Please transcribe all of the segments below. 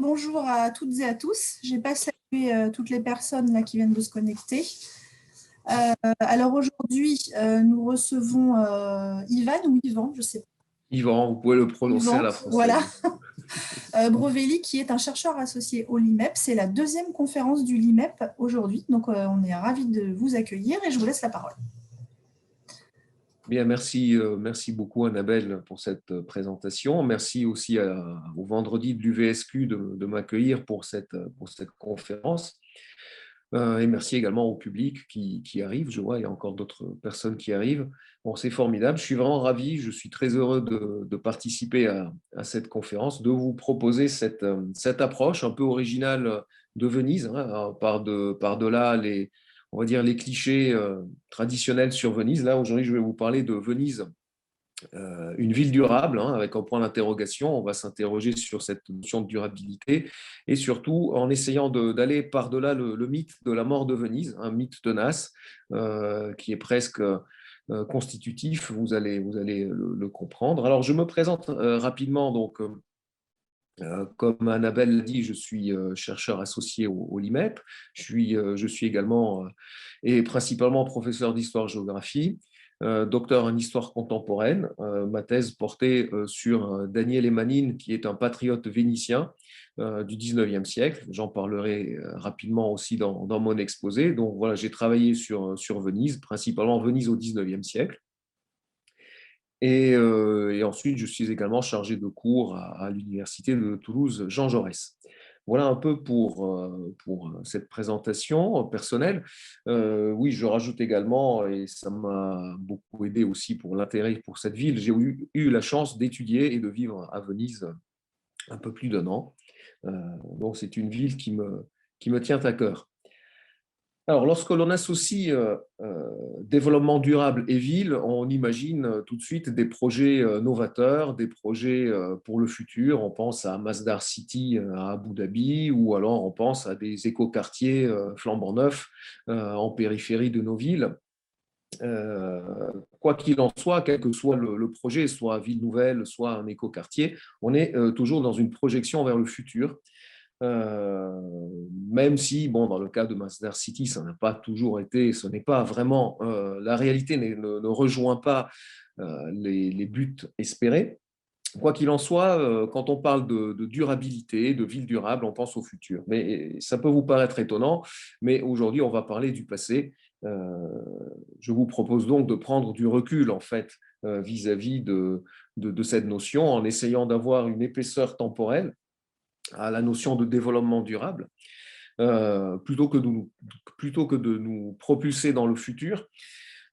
Bonjour à toutes et à tous. Je n'ai pas salué toutes les personnes là, qui viennent de se connecter. Alors aujourd'hui, nous recevons Ivan ou Yvan, je sais pas. Yvan, vous pouvez le prononcer à Yvan, la voilà, française. Brovelli, qui est un chercheur associé au LIMEP. C'est la deuxième conférence du LIMEP aujourd'hui. Donc on est ravis de vous accueillir et je vous laisse la parole. Bien, merci beaucoup Annabelle pour cette présentation. Merci aussi au Vendredi de l'UVSQ de m'accueillir pour cette conférence. Et merci également au public qui arrive. Je vois, il y a encore d'autres personnes qui arrivent. Bon, c'est formidable. Je suis vraiment ravi. Je suis très heureux de participer à cette conférence, de vous proposer cette approche un peu originale de Venise, hein, par-delà on va dire, les clichés traditionnels sur Venise. Là, aujourd'hui, je vais vous parler de Venise, une ville durable, hein, avec un point d'interrogation. On va s'interroger sur cette notion de durabilité et surtout en essayant d'aller par-delà le mythe de la mort de Venise, un mythe tenace qui est presque constitutif. Vous allez le comprendre. Alors, je me présente rapidement. Donc, comme Annabelle l'a dit, je suis chercheur associé au LIMEP. Je suis également et principalement professeur d'histoire-géographie, docteur en histoire contemporaine. Ma thèse portait sur Daniel Emanin, qui est un patriote vénitien du 19e siècle. J'en parlerai rapidement aussi dans mon exposé. Donc voilà, j'ai travaillé sur Venise, principalement Venise au 19e siècle. Et ensuite, je suis également chargé de cours à l'Université de Toulouse Jean Jaurès. Voilà un peu pour cette présentation personnelle. Oui, je rajoute également, et ça m'a beaucoup aidé aussi pour l'intérêt pour cette ville, j'ai eu la chance d'étudier et de vivre à Venise un peu plus d'un an. Donc, c'est une ville qui me tient à cœur. Alors, lorsque l'on associe développement durable et ville, on imagine tout de suite des projets novateurs, des projets pour le futur. On pense à Masdar City à Abu Dhabi, ou alors on pense à des écoquartiers flambant neufs en périphérie de nos villes. Quoi qu'il en soit, quel que soit le projet, soit ville nouvelle, soit un écoquartier, on est toujours dans une projection vers le futur. Même si, bon, dans le cas de Masdar City, ça n'a pas toujours été, ce n'est pas vraiment, la réalité ne rejoint pas les buts espérés. Quoi qu'il en soit, quand on parle de durabilité, de ville durable, on pense au futur. Mais ça peut vous paraître étonnant, mais aujourd'hui, on va parler du passé. Je vous propose donc de prendre du recul, en fait, vis-à-vis de cette notion, en essayant d'avoir une épaisseur temporelle à la notion de développement durable, plutôt que de nous propulser dans le futur.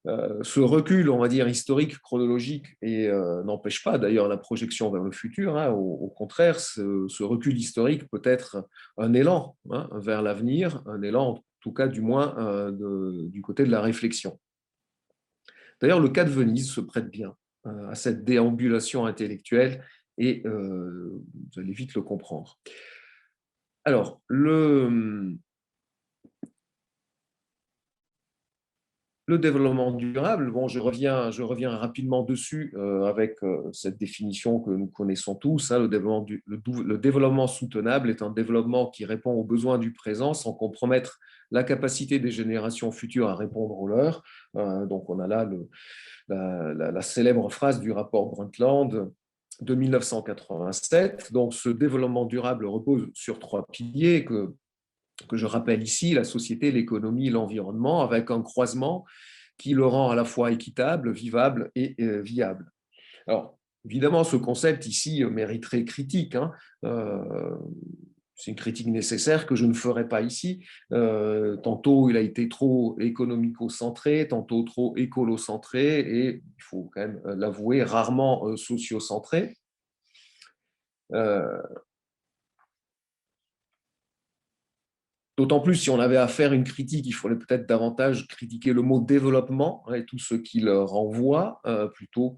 Ce recul, on va dire, historique, chronologique, et n'empêche pas d'ailleurs la projection vers le futur. Hein, au contraire, ce recul historique peut être un élan vers l'avenir, un élan, en tout cas, du moins, du côté de la réflexion. D'ailleurs, le cas de Venise se prête bien à cette déambulation intellectuelle, et vous allez vite le comprendre. Alors, le développement durable, bon, je reviens rapidement dessus avec cette définition que nous connaissons tous. Hein, le développement soutenable est un développement qui répond aux besoins du présent sans compromettre la capacité des générations futures à répondre aux leurs. Donc, on a là la célèbre phrase du rapport Brundtland de 1987. Donc, ce développement durable repose sur trois piliers que je rappelle ici, la société, l'économie, l'environnement, avec un croisement qui le rend à la fois équitable, vivable et viable. Alors, évidemment, ce concept ici mériterait critique. Hein. C'est une critique nécessaire que je ne ferai pas ici. Tantôt, il a été trop économico-centré, tantôt trop écolo-centré, et il faut quand même l'avouer, rarement socio-centré. D'autant plus si on avait à faire une critique, il faudrait peut-être davantage critiquer le mot développement et tout ce qu'il renvoie plutôt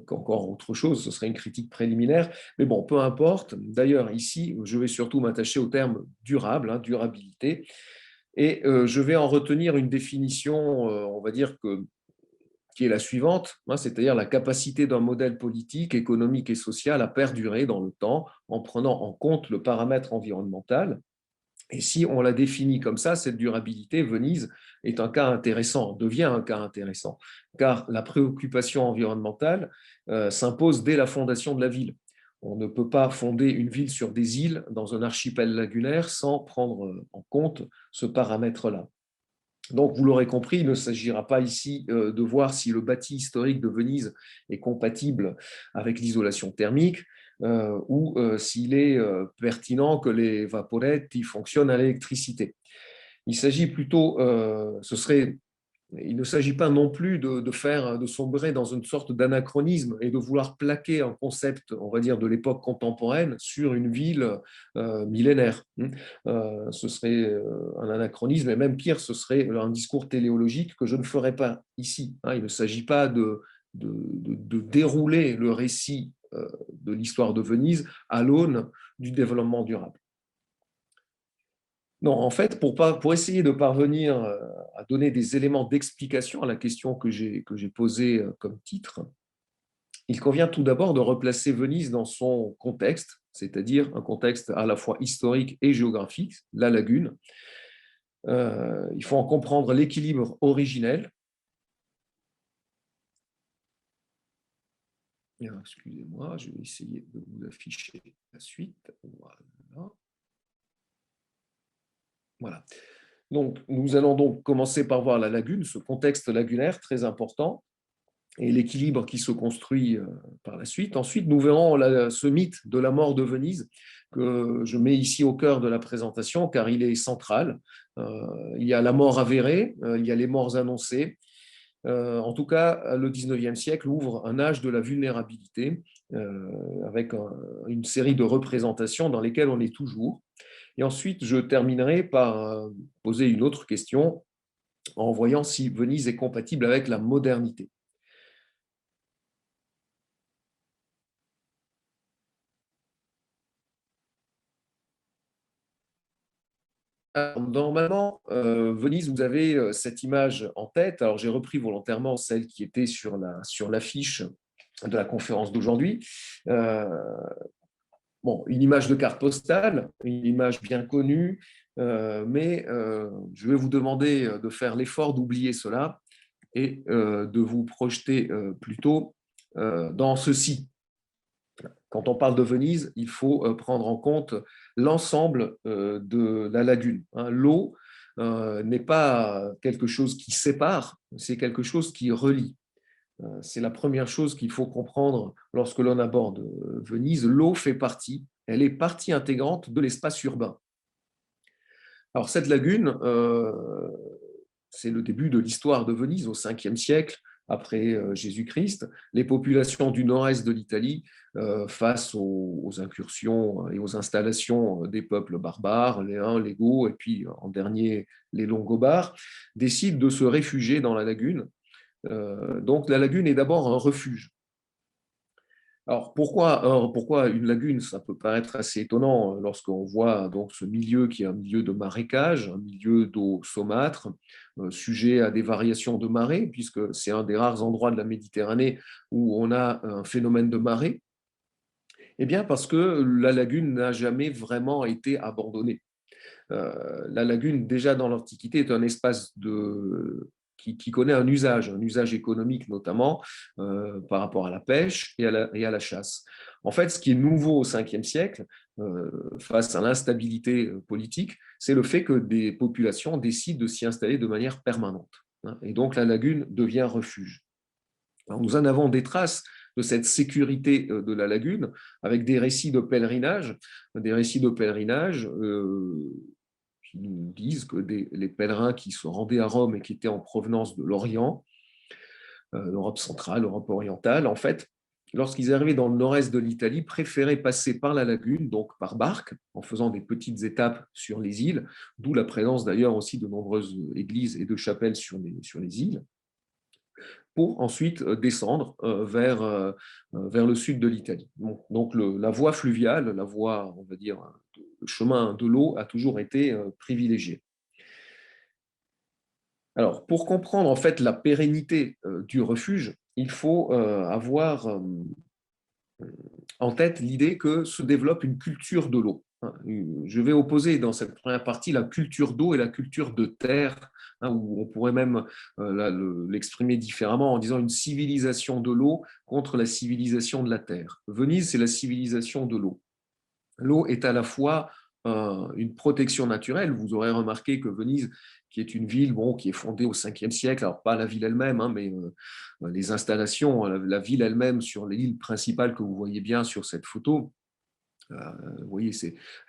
qu'encore autre chose. Ce serait une critique préliminaire. Mais bon, peu importe. D'ailleurs, ici, je vais surtout m'attacher au terme durable, durabilité. Et je vais en retenir une définition, on va dire que qui est la suivante, c'est-à-dire la capacité d'un modèle politique, économique et social à perdurer dans le temps en prenant en compte le paramètre environnemental. Et si on la définit comme ça, cette durabilité, Venise est un cas intéressant, devient un cas intéressant, car la préoccupation environnementale s'impose dès la fondation de la ville. On ne peut pas fonder une ville sur des îles dans un archipel lagunaire sans prendre en compte ce paramètre-là. Donc, vous l'aurez compris, il ne s'agira pas ici de voir si le bâti historique de Venise est compatible avec l'isolation thermique ou s'il est pertinent que les vaporetti fonctionnent à l'électricité. Il s'agit plutôt, il ne s'agit pas non plus de sombrer dans une sorte d'anachronisme et de vouloir plaquer un concept, on va dire, de l'époque contemporaine sur une ville millénaire. Ce serait un anachronisme, et même pire, ce serait un discours téléologique que je ne ferai pas ici. Il ne s'agit pas de dérouler le récit de l'histoire de Venise à l'aune du développement durable. Non, en fait, pour essayer de parvenir à donner des éléments d'explication à la question que j'ai posée comme titre, il convient tout d'abord de replacer Venise dans son contexte, c'est-à-dire un contexte à la fois historique et géographique, la lagune. Il faut en comprendre l'équilibre originel. Excusez-moi, je vais essayer de vous afficher la suite. Voilà. Donc, nous allons donc commencer par voir la lagune, ce contexte lagunaire très important, et l'équilibre qui se construit par la suite. Ensuite, nous verrons ce mythe de la mort de Venise, que je mets ici au cœur de la présentation, car il est central. Il y a la mort avérée, il y a les morts annoncées. En tout cas, le 19e siècle ouvre un âge de la vulnérabilité, avec une série de représentations dans lesquelles on est toujours. Et ensuite, je terminerai par poser une autre question en voyant si Venise est compatible avec la modernité. Alors, normalement, Venise, vous avez cette image en tête. Alors, j'ai repris volontairement celle qui était sur l'affiche de la conférence d'aujourd'hui. Bon, une image de carte postale, une image bien connue, mais je vais vous demander de faire l'effort d'oublier cela et de vous projeter plutôt dans ceci. Quand on parle de Venise, il faut prendre en compte l'ensemble de la lagune. L'eau n'est pas quelque chose qui sépare, c'est quelque chose qui relie. C'est la première chose qu'il faut comprendre lorsque l'on aborde Venise. L'eau fait partie, elle est partie intégrante de l'espace urbain. Alors cette lagune, c'est le début de l'histoire de Venise au 5e siècle après Jésus-Christ. Les populations du nord-est de l'Italie, face aux incursions et aux installations des peuples barbares, les Huns, les Goths, et puis en dernier les Longobards, décident de se réfugier dans la lagune. Donc la lagune est d'abord un refuge. Alors pourquoi une lagune? Ça peut paraître assez étonnant lorsqu'on voit donc ce milieu qui est un milieu de marécage, un milieu d'eau saumâtre, sujet à des variations de marée, puisque c'est un des rares endroits de la Méditerranée où on a un phénomène de marée. Eh bien parce que la lagune n'a jamais vraiment été abandonnée. La lagune, déjà dans l'Antiquité, est un espace qui connaît un usage économique notamment par rapport à la pêche et à la chasse. En fait, ce qui est nouveau au 5e siècle, face à l'instabilité politique, c'est le fait que des populations décident de s'y installer de manière permanente. Et donc la lagune devient refuge. Alors, nous en avons des traces de cette sécurité de la lagune avec des récits de pèlerinage, qui nous disent que les pèlerins qui se rendaient à Rome et qui étaient en provenance de l'Orient, l'Europe centrale, l'Europe orientale, en fait, lorsqu'ils arrivaient dans le nord-est de l'Italie, préféraient passer par la lagune, donc par barque, en faisant des petites étapes sur les îles, d'où la présence d'ailleurs aussi de nombreuses églises et de chapelles sur les îles, pour ensuite descendre vers le sud de l'Italie. Donc la voie fluviale, la voie, on va dire, le chemin de l'eau a toujours été privilégié. Alors, pour comprendre en fait la pérennité du refuge, il faut avoir en tête l'idée que se développe une culture de l'eau. Je vais opposer dans cette première partie la culture d'eau et la culture de terre, où on pourrait même l'exprimer différemment en disant une civilisation de l'eau contre la civilisation de la terre. Venise, c'est la civilisation de l'eau. L'eau est à la fois une protection naturelle. Vous aurez remarqué que Venise, qui est une ville qui est fondée au 5e siècle, alors pas la ville elle-même, mais les installations, la ville elle-même sur l'île principale que vous voyez bien sur cette photo, vous voyez,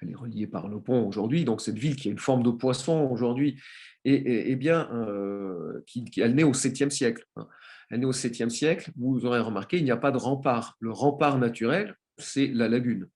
elle est reliée par le pont aujourd'hui. Donc cette ville qui a une forme de poisson aujourd'hui, bien, elle naît au 7e siècle. Elle naît au 7e siècle. Vous aurez remarqué, il n'y a pas de rempart. Le rempart naturel, c'est la lagune.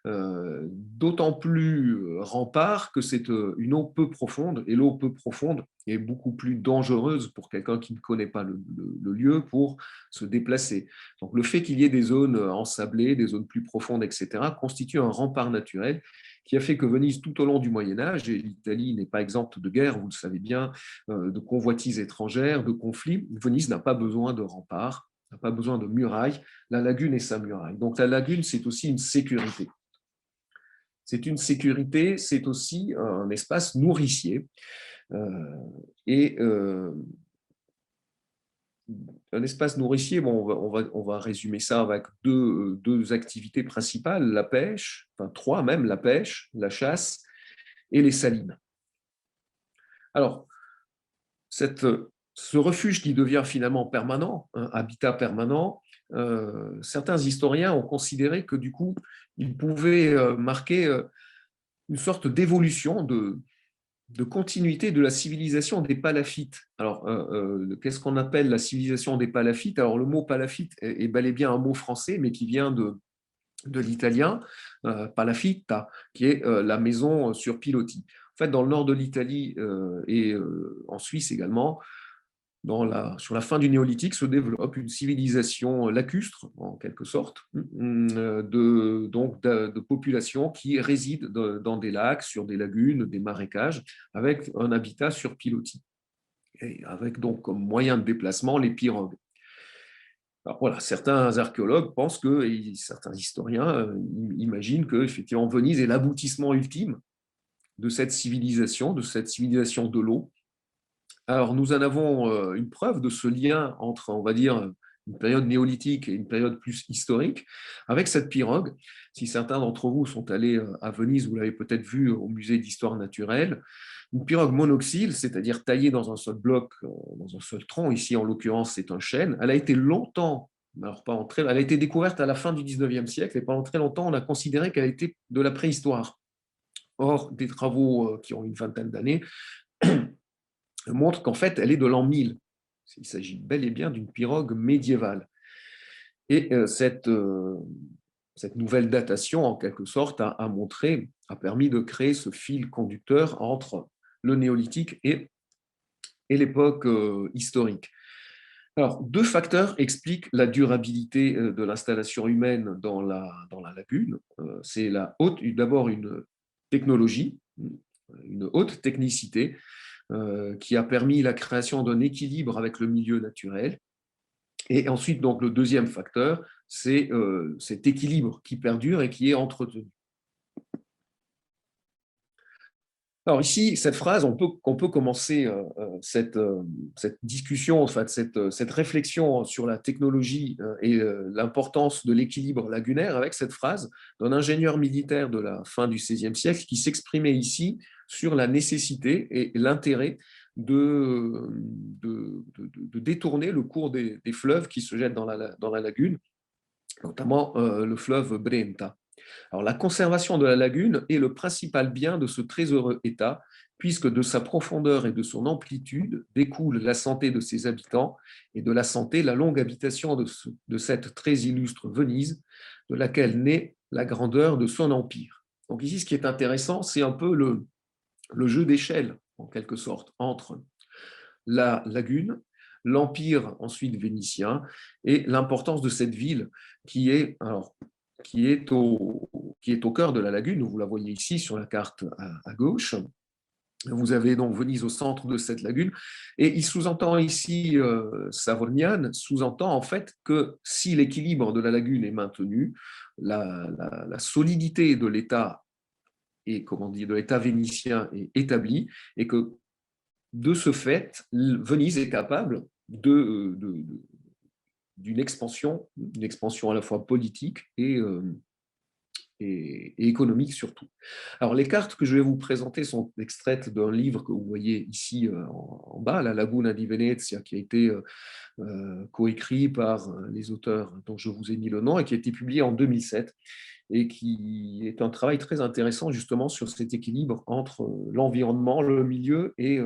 D'autant plus rempart que c'est une eau peu profonde, et l'eau peu profonde est beaucoup plus dangereuse pour quelqu'un qui ne connaît pas le lieu pour se déplacer. Donc le fait qu'il y ait des zones ensablées, des zones plus profondes, etc., constitue un rempart naturel qui a fait que Venise, tout au long du Moyen-Âge, et l'Italie n'est pas exempte de guerre, vous le savez bien, de convoitises étrangères, de conflits, Venise n'a pas besoin de remparts, n'a pas besoin de murailles, la lagune est sa muraille. Donc la lagune, c'est aussi une sécurité. C'est une sécurité, c'est aussi un espace nourricier. Et un espace nourricier, on va résumer ça avec deux activités principales, la pêche, enfin trois même, la pêche, la chasse et les salines. Alors, ce refuge qui devient finalement permanent, un habitat permanent, certains historiens ont considéré que du coup, il pouvait marquer une sorte d'évolution, de continuité de la civilisation des Palafites. Alors, qu'est-ce qu'on appelle la civilisation des Palafites? Alors, le mot palafite est bel et bien un mot français, mais qui vient de l'italien palafita, qui est la maison sur pilotis. En fait, dans le nord de l'Italie et en Suisse également, sur la fin du néolithique se développe une civilisation lacustre, en quelque sorte, de populations qui résident dans des lacs, sur des lagunes, des marécages, avec un habitat sur pilotis, et avec donc comme moyen de déplacement les pirogues. Alors voilà, certains archéologues pensent que, et certains historiens imaginent que effectivement Venise est l'aboutissement ultime de cette civilisation de l'eau. Alors, nous en avons une preuve de ce lien entre, on va dire, une période néolithique et une période plus historique, avec cette pirogue. Si certains d'entre vous sont allés à Venise, vous l'avez peut-être vu au musée d'histoire naturelle, une pirogue monoxyle, c'est-à-dire taillée dans un seul bloc, dans un seul tronc, ici en l'occurrence c'est un chêne, elle a été longtemps, alors pas elle a été découverte à la fin du 19e siècle, et pendant très longtemps on a considéré qu'elle était de la préhistoire. Or, des travaux qui ont une vingtaine d'années montre qu'en fait, elle est de l'an 1000. Il s'agit bel et bien d'une pirogue médiévale. Et cette nouvelle datation, en quelque sorte, a permis de créer ce fil conducteur entre le néolithique et l'époque historique. Alors, deux facteurs expliquent la durabilité de l'installation humaine dans la lagune. C'est d'abord une technologie, une haute technicité, qui a permis la création d'un équilibre avec le milieu naturel. Et ensuite, donc, le deuxième facteur, c'est cet équilibre qui perdure et qui est entretenu. Alors ici, cette phrase, on peut commencer cette discussion, en fait, cette réflexion sur la technologie et l'importance de l'équilibre lagunaire avec cette phrase d'un ingénieur militaire de la fin du XVIe siècle qui s'exprimait ici sur la nécessité et l'intérêt de détourner le cours des fleuves qui se jettent dans la lagune, notamment le fleuve Brenta. Alors, la conservation de la lagune est le principal bien de ce très heureux État, puisque de sa profondeur et de son amplitude découle la santé de ses habitants et de la santé la longue habitation de cette très illustre Venise, de laquelle naît la grandeur de son empire. Donc ici, ce qui est intéressant, c'est un peu le jeu d'échelle, en quelque sorte, entre la lagune, l'empire ensuite vénitien et l'importance de cette ville qui est, qui est au cœur de la lagune. Vous la voyez ici sur la carte à gauche. Vous avez donc Venise au centre de cette lagune. Et il sous-entend ici, Savorgnan sous-entend en fait que si l'équilibre de la lagune est maintenu, la solidité de l'État et comment dire, de l'État vénitien est établie, et que de ce fait, Venise est capable d'une expansion, une expansion à la fois politique et économique surtout. Alors, les cartes que je vais vous présenter sont extraites d'un livre que vous voyez ici en bas, La Laguna di Venezia, qui a été coécrit par les auteurs dont je vous ai mis le nom et qui a été publié en 2007 et qui est un travail très intéressant justement sur cet équilibre entre l'environnement, le milieu et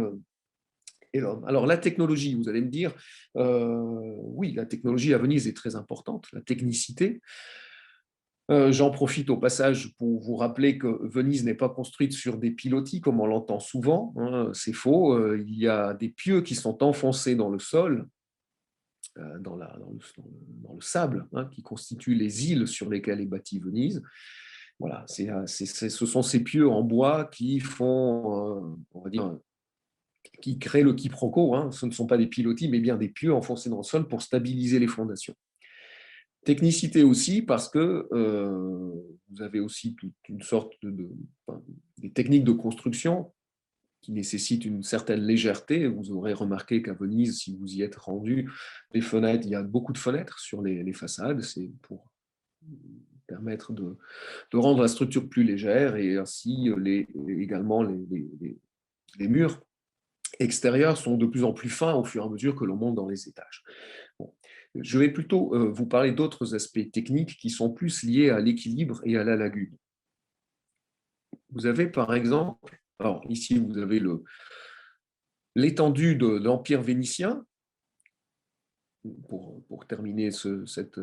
l'homme. Alors, la technologie, vous allez me dire, oui, la technologie à Venise est très importante, la technicité. J'en profite au passage pour vous rappeler que Venise n'est pas construite sur des pilotis comme on l'entend souvent, hein, c'est faux. Il y a des pieux qui sont enfoncés dans le sol, dans le sable, hein, qui constituent les îles sur lesquelles est bâtie Venise. Voilà, ce sont ces pieux en bois qui font, on va dire, qui créent le quiproquo. Hein. Ce ne sont pas des pilotis, mais bien des pieux enfoncés dans le sol pour stabiliser les fondations. Technicité aussi, parce que vous avez aussi toute une sorte des techniques de construction qui nécessitent une certaine légèreté. Vous aurez remarqué qu'à Venise, si vous y êtes rendu, les fenêtres, il y a beaucoup de fenêtres sur les façades. C'est pour permettre de rendre la structure plus légère, et ainsi également les murs extérieurs sont de plus en plus fins au fur et à mesure que l'on monte dans les étages. Bon. Je vais plutôt vous parler d'autres aspects techniques qui sont plus liés à l'équilibre et à la lagune. Vous avez par exemple, alors ici vous avez l'étendue de l'Empire vénitien, pour terminer cette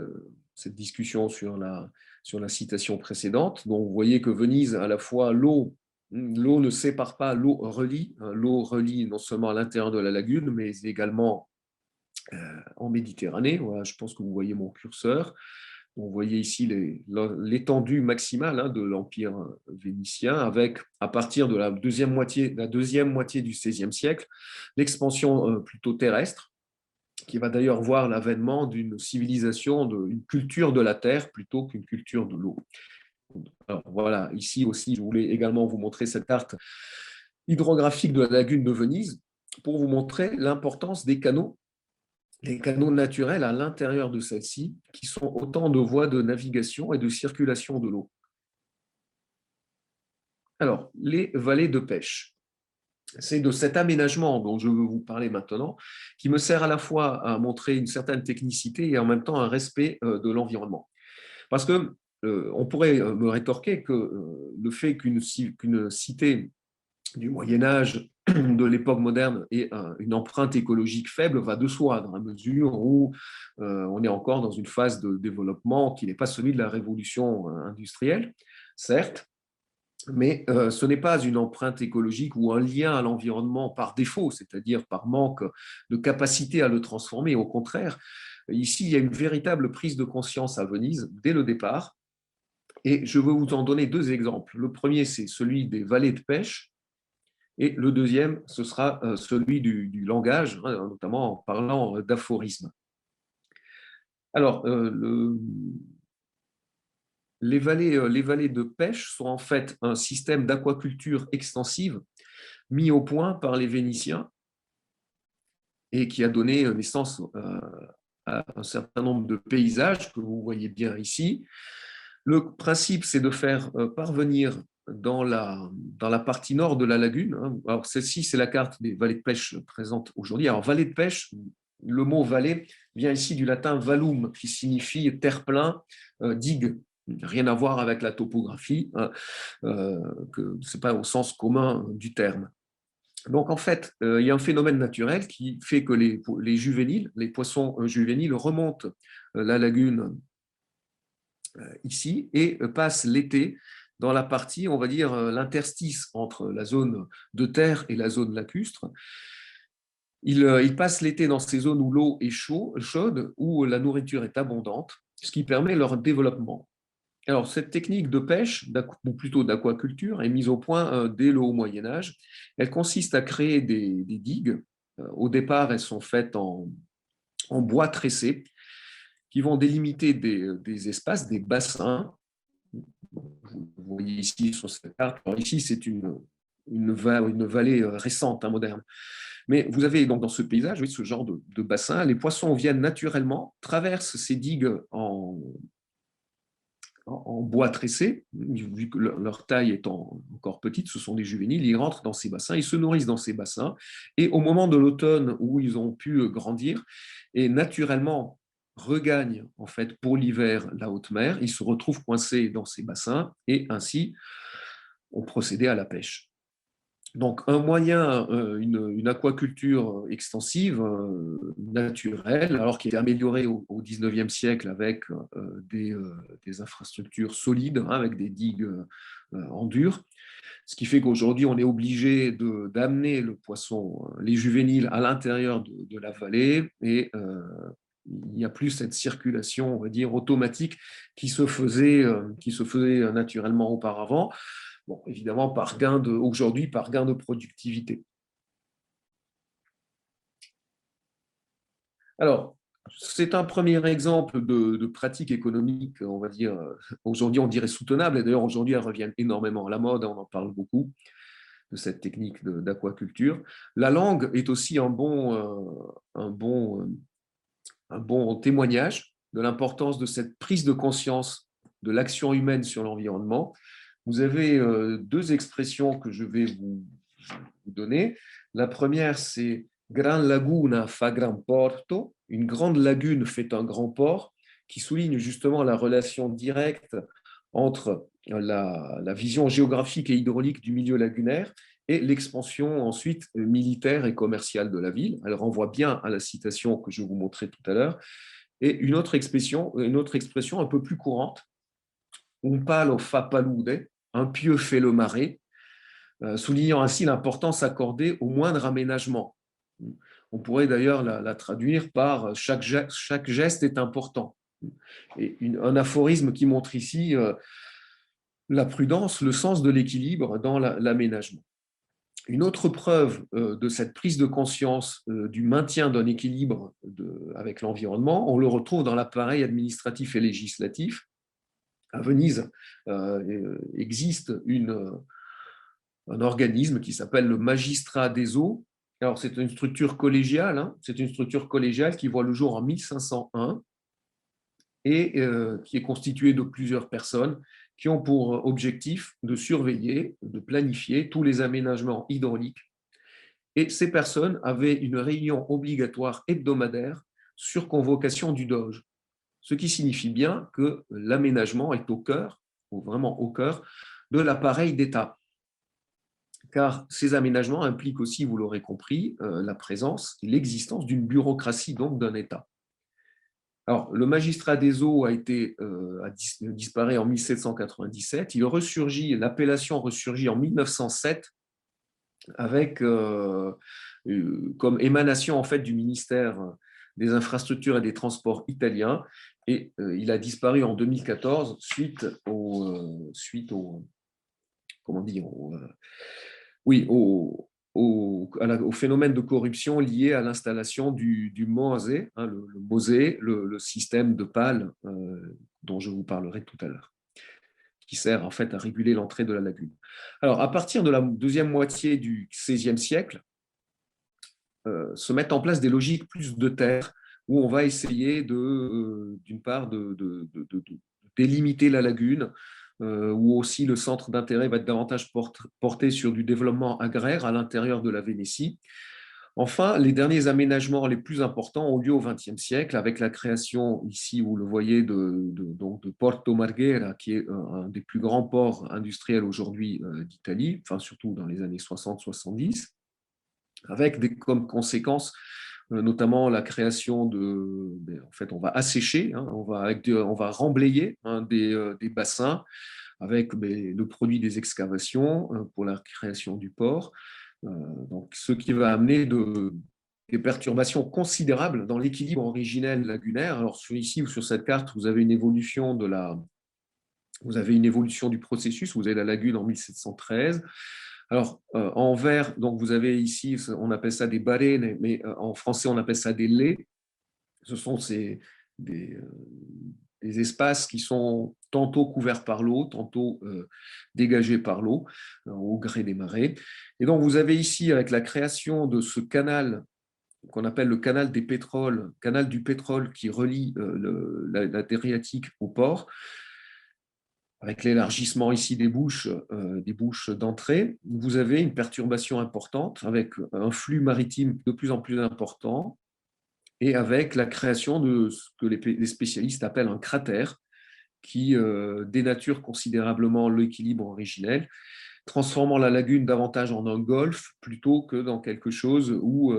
discussion sur la citation précédente. Donc vous voyez que Venise, à la fois l'eau ne sépare pas, l'eau relie non seulement à l'intérieur de la lagune, mais également en Méditerranée. Voilà, je pense que vous voyez mon curseur. Vous voyez ici l'étendue maximale, hein, de l'Empire vénitien, avec, à partir de la deuxième moitié du XVIe siècle, l'expansion plutôt terrestre, qui va d'ailleurs voir l'avènement d'une civilisation, d'une culture de la terre plutôt qu'une culture de l'eau. Alors voilà, ici aussi, je voulais également vous montrer cette carte hydrographique de la lagune de Venise pour vous montrer l'importance des canaux, les canaux naturels à l'intérieur de celle-ci, qui sont autant de voies de navigation et de circulation de l'eau. Alors, les vallées de pêche. C'est de cet aménagement dont je veux vous parler maintenant, qui me sert à la fois à montrer une certaine technicité et en même temps un respect de l'environnement. Parce que on pourrait me rétorquer que le fait qu'une cité du Moyen-Âge, de l'époque moderne, ait une empreinte écologique faible va de soi, dans la mesure où on est encore dans une phase de développement qui n'est pas celui de la révolution industrielle, certes, mais ce n'est pas une empreinte écologique ou un lien à l'environnement par défaut, c'est-à-dire par manque de capacité à le transformer. Au contraire, ici, il y a une véritable prise de conscience à Venise dès le départ. Et je veux vous en donner deux exemples. Le premier, c'est celui des vallées de pêche. Et le deuxième, ce sera celui du langage, hein, notamment en parlant d'aphorisme. Alors, les vallées de pêche sont en fait un système d'aquaculture extensive mis au point par les Vénitiens et qui a donné naissance à un certain nombre de paysages que vous voyez bien ici. Le principe, c'est de faire parvenir dans la partie nord de la lagune. Alors, celle-ci, c'est la carte des vallées de pêche présentes aujourd'hui. Alors, vallée de pêche, le mot vallée vient ici du latin valum, qui signifie terre-plein, digue. Rien à voir avec la topographie, hein, que ce n'est pas au sens commun du terme. Donc, en fait, il y a un phénomène naturel qui fait que les juvéniles, les poissons juvéniles remontent la lagune ici et passent l'été dans la partie, on va dire, l'interstice entre la zone de terre et la zone lacustre. Ils passent l'été dans ces zones où l'eau est chaude, où la nourriture est abondante, ce qui permet leur développement. Alors, cette technique de pêche, ou plutôt d'aquaculture, est mise au point dès le haut Moyen-Âge. Elle consiste à créer des digues. Au départ, elles sont faites en bois tressé, qui vont délimiter des espaces, des bassins. Vous voyez ici sur cette carte. Alors ici, c'est une vallée récente, moderne. Mais vous avez donc dans ce paysage, oui, ce genre de bassin. Les poissons viennent naturellement, traversent ces digues en bois tressé, vu que leur taille étant encore petite, ce sont des juvéniles, ils rentrent dans ces bassins, ils se nourrissent dans ces bassins, et au moment de l'automne où ils ont pu grandir, et naturellement regagnent en fait pour l'hiver la haute mer, ils se retrouvent coincés dans ces bassins, et ainsi ont procédé à la pêche. Donc, un moyen, une aquaculture extensive, naturelle, alors qui est améliorée au 19e siècle avec des infrastructures solides, avec des digues en dur. Ce qui fait qu'aujourd'hui, on est obligé d'amener le poisson, les juvéniles, à l'intérieur de la vallée et il n'y a plus cette circulation, on va dire, automatique qui se faisait naturellement auparavant. Bon, évidemment, aujourd'hui, par gain de productivité. Alors, c'est un premier exemple de pratique économique, on va dire, aujourd'hui on dirait soutenable, et d'ailleurs aujourd'hui elles reviennent énormément à la mode, on en parle beaucoup de cette technique d'aquaculture. La langue est aussi un bon témoignage de l'importance de cette prise de conscience de l'action humaine sur l'environnement. Vous avez deux expressions que je vais vous donner. La première, c'est Gran laguna fa gran porto, une grande lagune fait un grand port, qui souligne justement la relation directe entre la vision géographique et hydraulique du milieu lagunaire et l'expansion ensuite militaire et commerciale de la ville. Elle renvoie bien à la citation que je vous montrais tout à l'heure. Et une autre expression un peu plus courante, un palo fa palude, un pieu fait le marais, soulignant ainsi l'importance accordée au moindre aménagement. On pourrait d'ailleurs la traduire par chaque geste est important. Et un aphorisme qui montre ici la prudence, le sens de l'équilibre dans l'aménagement. Une autre preuve de cette prise de conscience du maintien d'un équilibre avec l'environnement, on le retrouve dans l'appareil administratif et législatif. À Venise existe un organisme qui s'appelle le magistrat des eaux. Alors, c'est une structure collégiale, c'est une structure collégiale qui voit le jour en 1501 et qui est constituée de plusieurs personnes qui ont pour objectif de surveiller, de planifier tous les aménagements hydrauliques. Et ces personnes avaient une réunion obligatoire hebdomadaire sur convocation du Doge, ce qui signifie bien que l'aménagement est au cœur, ou vraiment au cœur, de l'appareil d'État. Car ces aménagements impliquent aussi, vous l'aurez compris, la présence et l'existence d'une bureaucratie, donc d'un État. Alors, le magistrat des eaux a disparu en 1797. L'appellation ressurgit en 1907 avec comme émanation en fait du ministère des Infrastructures et des Transports italien, et il a disparu en 2014 suite au comment dire, au phénomène de corruption lié à l'installation du MOSE, le MOSE, le système de pales dont je vous parlerai tout à l'heure, qui sert en fait à réguler l'entrée de la lagune. Alors, à partir de la deuxième moitié du XVIe siècle, se mettent en place des logiques plus de terre, où on va essayer d'une part de délimiter la lagune, où aussi le centre d'intérêt va être davantage porté sur du développement agraire à l'intérieur de la Vénétie. Enfin, les derniers aménagements les plus importants ont lieu au XXe siècle avec la création, ici vous le voyez, de Porto Marghera, qui est un des plus grands ports industriels aujourd'hui d'Italie, enfin surtout dans les années 60-70, avec comme conséquence notamment la création en fait, on va assécher, on va remblayer des bassins avec le produit des excavations pour la création du port. Donc, ce qui va amener des perturbations considérables dans l'équilibre originel lagunaire. Alors, ici ou sur cette carte, vous avez une évolution de Vous avez une évolution du processus, vous avez la lagune en 1713. Alors, en vert, donc vous avez ici, on appelle ça des barènes, mais en français, on appelle ça des laits. Ce sont des, des espaces qui sont tantôt couverts par l'eau, tantôt dégagés par l'eau, au gré des marées. Et donc, vous avez ici, avec la création de ce canal qu'on appelle le canal des pétroles, canal du pétrole qui relie l'Adriatique au port, avec l'élargissement ici des bouches d'entrée, vous avez une perturbation importante avec un flux maritime de plus en plus important et avec la création de ce que les spécialistes appellent un cratère qui dénature considérablement l'équilibre originel, transformant la lagune davantage en un golfe plutôt que dans quelque chose où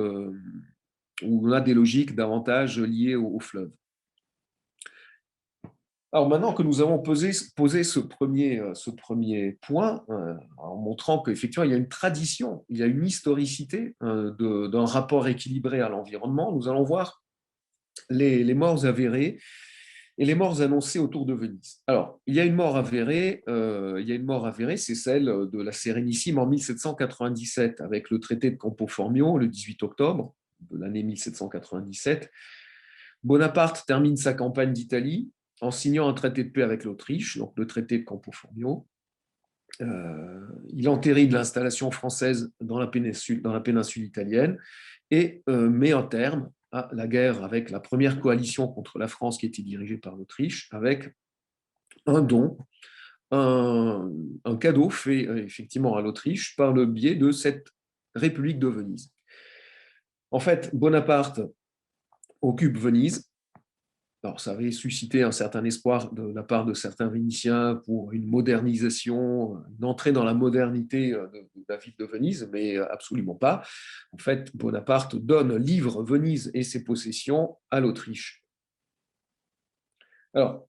on a des logiques davantage liées au fleuve. Alors maintenant que nous avons posé ce premier point, en montrant qu'effectivement il y a une tradition, il y a une historicité d'un rapport équilibré à l'environnement, nous allons voir les morts avérées et les morts annoncées autour de Venise. Alors, il y a une mort avérée, c'est celle de la Sérénissime en 1797, avec le traité de Campo Formio, le 18 octobre de l'année 1797. Bonaparte termine sa campagne d'Italie en signant un traité de paix avec l'Autriche, donc le traité de Campo Formio. Il entérine l'installation française dans la péninsule italienne et met un terme à la guerre avec la première coalition contre la France qui était dirigée par l'Autriche, avec un don, un cadeau fait effectivement à l'Autriche par le biais de cette République de Venise. En fait, Bonaparte occupe Venise. Alors, ça avait suscité un certain espoir de la part de certains Vénitiens pour une modernisation, une entrée dans la modernité de la ville de Venise, mais absolument pas. En fait, Bonaparte livre Venise et ses possessions à l'Autriche. Alors,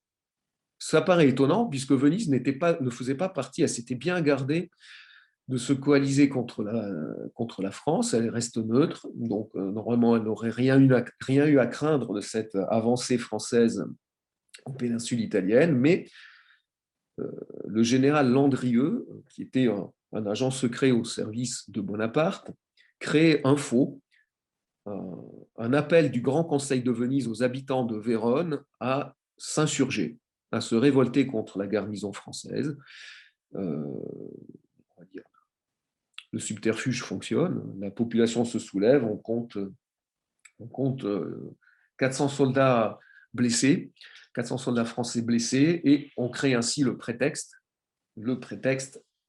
ça paraît étonnant puisque Venise ne faisait pas partie, elle s'était bien gardée de se coaliser contre la France, elle reste neutre, donc normalement elle n'aurait rien eu à craindre de cette avancée française en péninsule italienne, mais le général Landrieux, qui était un agent secret au service de Bonaparte, crée un appel du Grand Conseil de Venise aux habitants de Vérone à s'insurger, à se révolter contre la garnison française. On va dire, le subterfuge fonctionne, la population se soulève, on compte 400 soldats blessés, 400 soldats français blessés, et on crée ainsi le prétexte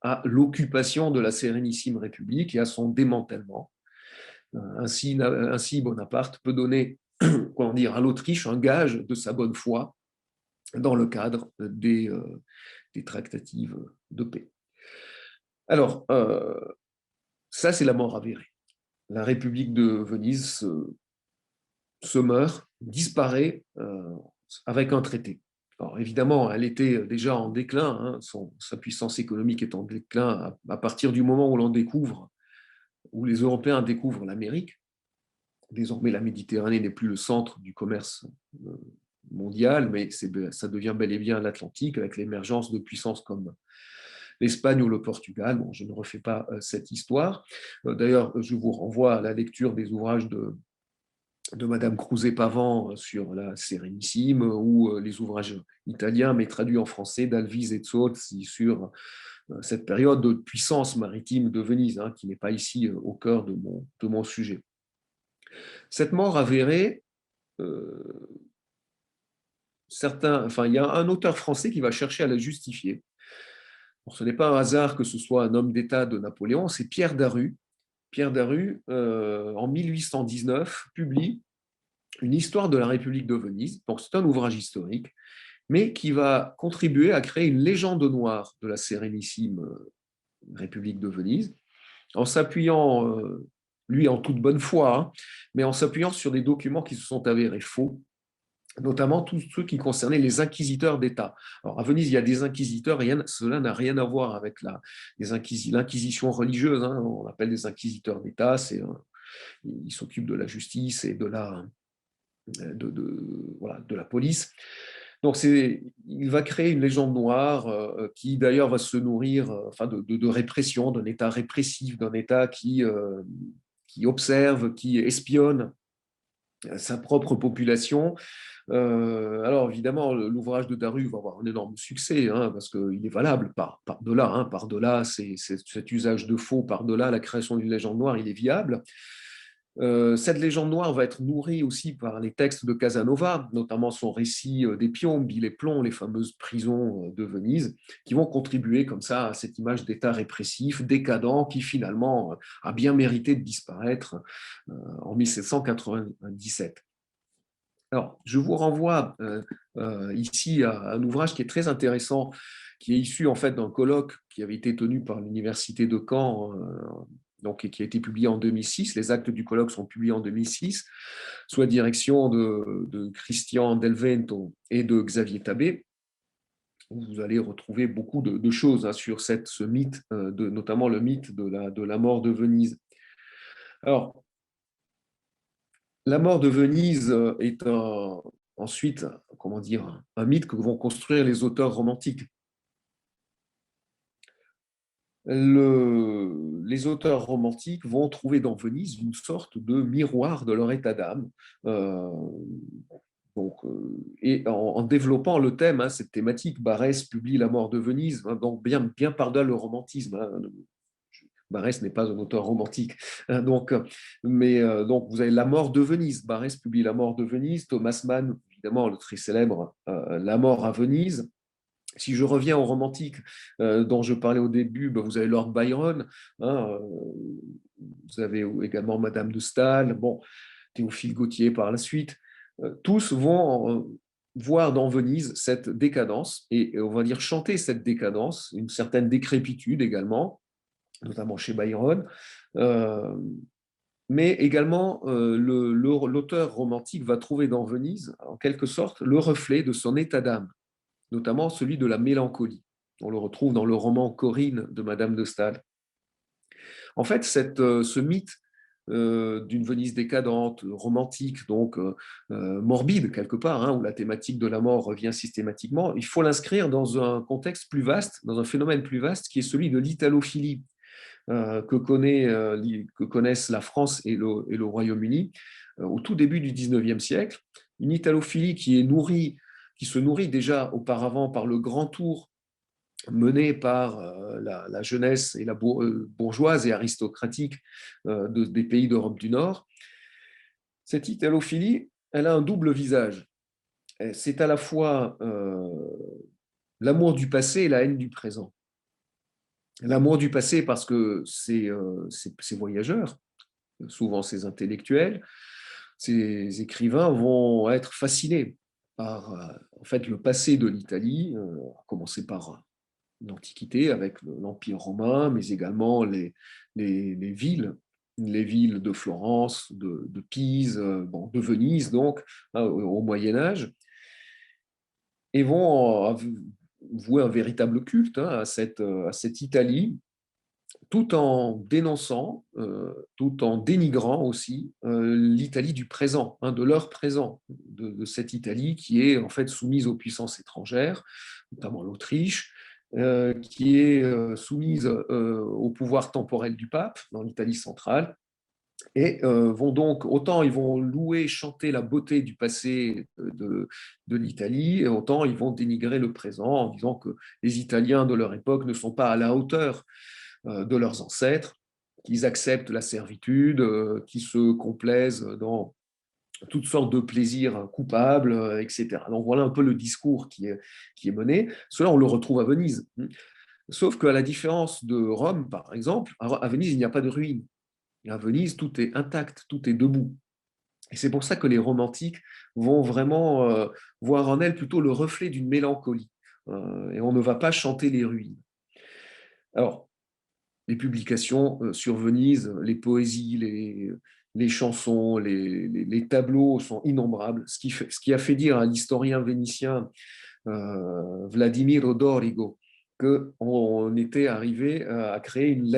à l'occupation de la Sérénissime République et à son démantèlement. Ainsi Bonaparte peut donner à l'Autriche un gage de sa bonne foi dans le cadre des tractatives de paix. Alors, ça, c'est la mort avérée. La République de Venise se meurt, disparaît avec un traité. Alors évidemment, elle était déjà en déclin, sa puissance économique est en déclin à partir du moment où les Européens découvrent l'Amérique. Désormais, la Méditerranée n'est plus le centre du commerce mondial, mais ça devient bel et bien l'Atlantique, avec l'émergence de puissances comme l'Espagne ou le Portugal. Bon, je ne refais pas cette histoire. D'ailleurs, je vous renvoie à la lecture des ouvrages de Madame Crouzet-Pavant sur la Sérénissime, ou les ouvrages italiens, mais traduits en français, d'Alvise et Zozzi sur cette période de puissance maritime de Venise, qui n'est pas ici au cœur de mon sujet. Cette mort avérée, il y a un auteur français qui va chercher à la justifier. Bon, ce n'est pas un hasard que ce soit un homme d'État de Napoléon, c'est Pierre Daru. Pierre Daru, en 1819, publie une histoire de la République de Venise. Donc, c'est un ouvrage historique, mais qui va contribuer à créer une légende noire de la Sérénissime République de Venise, en s'appuyant, lui en toute bonne foi, mais en s'appuyant sur des documents qui se sont avérés faux, notamment tous ceux qui concernaient les inquisiteurs d'État. Alors, à Venise, il y a des inquisiteurs, cela n'a rien à voir avec l'inquisition religieuse, on appelle des inquisiteurs d'État, ils s'occupent de la justice et de la police. Donc, il va créer une légende noire qui, d'ailleurs, va se nourrir de répression, d'un État répressif, d'un État qui observe, qui espionne sa propre population. Alors, évidemment, l'ouvrage de Daru va avoir un énorme succès, hein, parce qu'il est valable par-delà, hein, par-delà cet usage de faux, par-delà la création d'une légende noire, il est viable. Cette légende noire va être nourrie aussi par les textes de Casanova, notamment son récit des Piombes, les plombs, les fameuses prisons de Venise, qui vont contribuer comme ça à cette image d'État répressif, décadent, qui finalement a bien mérité de disparaître en 1797. Alors, je vous renvoie ici à un ouvrage qui est très intéressant, qui est issu en fait d'un colloque qui avait été tenu par l'université de Caen, donc, et qui a été publié en 2006. Les actes du colloque sont publiés en 2006, sous la direction de Christian Del Vento et de Xavier Tabé. Vous allez retrouver beaucoup de choses hein, sur ce mythe, notamment le mythe de la mort de Venise. Alors, la mort de Venise est ensuite, comment dire, un mythe que vont construire les auteurs romantiques. Les auteurs romantiques vont trouver dans Venise une sorte de miroir de leur état d'âme. Et en développant le thème, hein, cette thématique, Barès publie La mort de Venise, hein, donc bien par-delà le romantisme. Hein. Barès n'est pas un auteur romantique. Donc, donc, vous avez La mort de Venise. Barès publie La mort de Venise. Thomas Mann, évidemment, le très célèbre La mort à Venise. Si je reviens au romantique dont je parlais au début, vous avez Lord Byron, hein, vous avez également Madame de Staël, bon, Théophile Gautier par la suite. Tous vont voir dans Venise cette décadence et on va dire chanter cette décadence, une certaine décrépitude également, notamment chez Byron, mais également l'auteur romantique va trouver dans Venise, en quelque sorte, le reflet de son état d'âme, notamment celui de la mélancolie. On le retrouve dans le roman Corinne de Madame de Staël. En fait, ce mythe d'une Venise décadente, romantique, donc morbide quelque part, hein, où la thématique de la mort revient systématiquement, il faut l'inscrire dans un contexte plus vaste, dans un phénomène plus vaste, qui est celui de l'italophilie que connaissent la France et le Royaume-Uni au tout début du XIXe siècle. Une italophilie qui se nourrit déjà auparavant par le grand tour mené par la jeunesse et la bourgeoise et aristocratique des pays d'Europe du Nord. Cette italophilie, elle a un double visage. C'est à la fois l'amour du passé et la haine du présent. L'amour du passé parce que ces voyageurs, souvent ces intellectuels, ces écrivains vont être fascinés par en fait, le passé de l'Italie, à commencer par l'Antiquité avec l'Empire romain, mais également les villes de Florence, de Pise, de Venise, donc, hein, au Moyen-Âge, et vont vouer un véritable culte hein, à cette Italie, tout en dénonçant, tout en dénigrant aussi l'Italie du présent, hein, de l'heure présent, de cette Italie qui est en fait soumise aux puissances étrangères, notamment l'Autriche, qui est soumise au pouvoir temporel du pape dans l'Italie centrale, et vont donc, autant ils vont louer, chanter la beauté du passé de l'Italie, et autant ils vont dénigrer le présent en disant que les Italiens de leur époque ne sont pas à la hauteur de leurs ancêtres, qu'ils acceptent la servitude, qu'ils se complaisent dans toutes sortes de plaisirs coupables, etc. Donc voilà un peu le discours qui est mené. Cela, on le retrouve à Venise. Sauf qu'à la différence de Rome, par exemple, à Venise, il n'y a pas de ruines. À Venise, tout est intact, tout est debout. Et c'est pour ça que les romantiques vont vraiment voir en elle plutôt le reflet d'une mélancolie. Et on ne va pas chanter les ruines. Alors, les publications sur Venise, les poésies, les chansons, les tableaux sont innombrables, ce qui a fait dire à l'historien vénitien Vladimir Odorigo qu'on était arrivé à créer une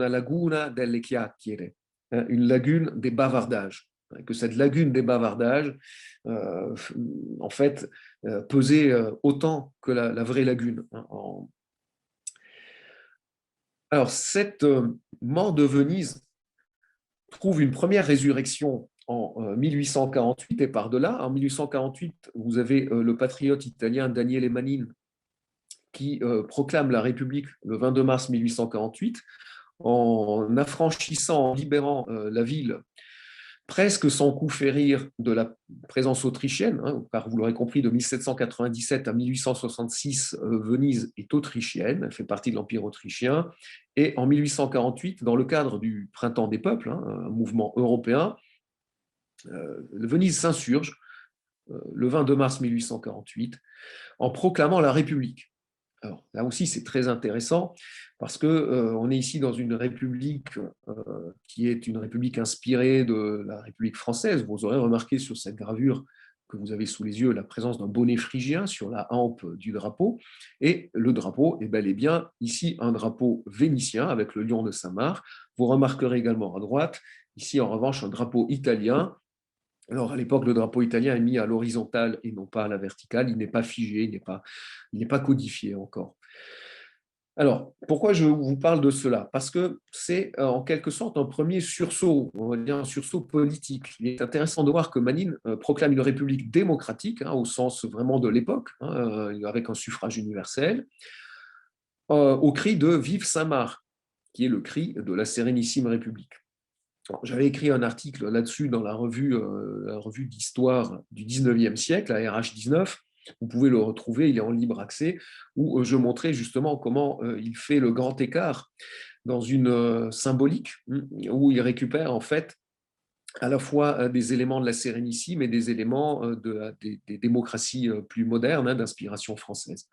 laguna delle chiacchiere, une lagune des bavardages. que cette lagune des bavardages, en fait, pesait autant que la vraie lagune. Alors, cette mort de Venise trouve une première résurrection en 1848 et par-delà. En 1848, vous avez le patriote italien Daniele Manin qui proclame la République le 22 mars 1848 en affranchissant, en libérant la ville presque sans coup férir de la présence autrichienne, car vous l'aurez compris, de 1797 à 1866, Venise est autrichienne, elle fait partie de l'Empire autrichien, et en 1848, dans le cadre du Printemps des peuples, un mouvement européen, Venise s'insurge le 22 mars 1848 en proclamant la République. Alors, là aussi, c'est très intéressant parce qu'on est ici dans une république qui est une république inspirée de la République française. Vous aurez remarqué sur cette gravure que vous avez sous les yeux la présence d'un bonnet phrygien sur la hampe du drapeau. Et le drapeau est bel et bien ici un drapeau vénitien avec le lion de Saint-Marc. Vous remarquerez également à droite, ici en revanche, un drapeau italien. Alors, à l'époque, le drapeau italien est mis à l'horizontale et non pas à la verticale. Il n'est pas figé, il n'est pas codifié encore. Alors, pourquoi je vous parle de cela? Parce que c'est en quelque sorte un premier sursaut, on va dire un sursaut politique. Il est intéressant de voir que Manin proclame une république démocratique, au sens vraiment de l'époque, avec un suffrage universel, au cri de Vive Saint-Marc, qui est le cri de la Sérénissime République. J'avais écrit un article là-dessus dans la revue d'histoire du 19e siècle, la RH19. Vous pouvez le retrouver, il est en libre accès, où je montrais justement comment il fait le grand écart dans une symbolique, où il récupère en fait à la fois des éléments de la Sérénissime et des éléments des démocraties plus modernes, d'inspiration française.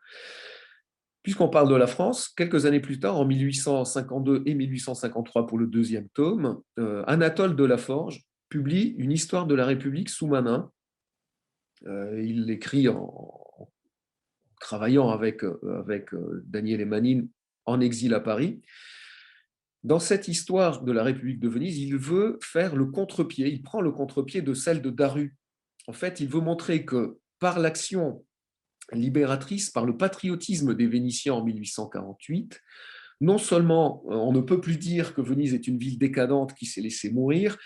Puisqu'on parle de la France, quelques années plus tard, en 1852 et 1853 pour le deuxième tome, Anatole de Laforge publie une histoire de la République sous Manin. Il l'écrit en travaillant avec Daniele Manin en exil à Paris. Dans cette histoire de la République de Venise, il veut faire le contre-pied, il prend le contre-pied de celle de Daru. En fait, il veut montrer que par l'action libératrice, par le patriotisme des Vénitiens en 1848, non seulement on ne peut plus dire que Venise est une ville décadente qui s'est laissée mourir,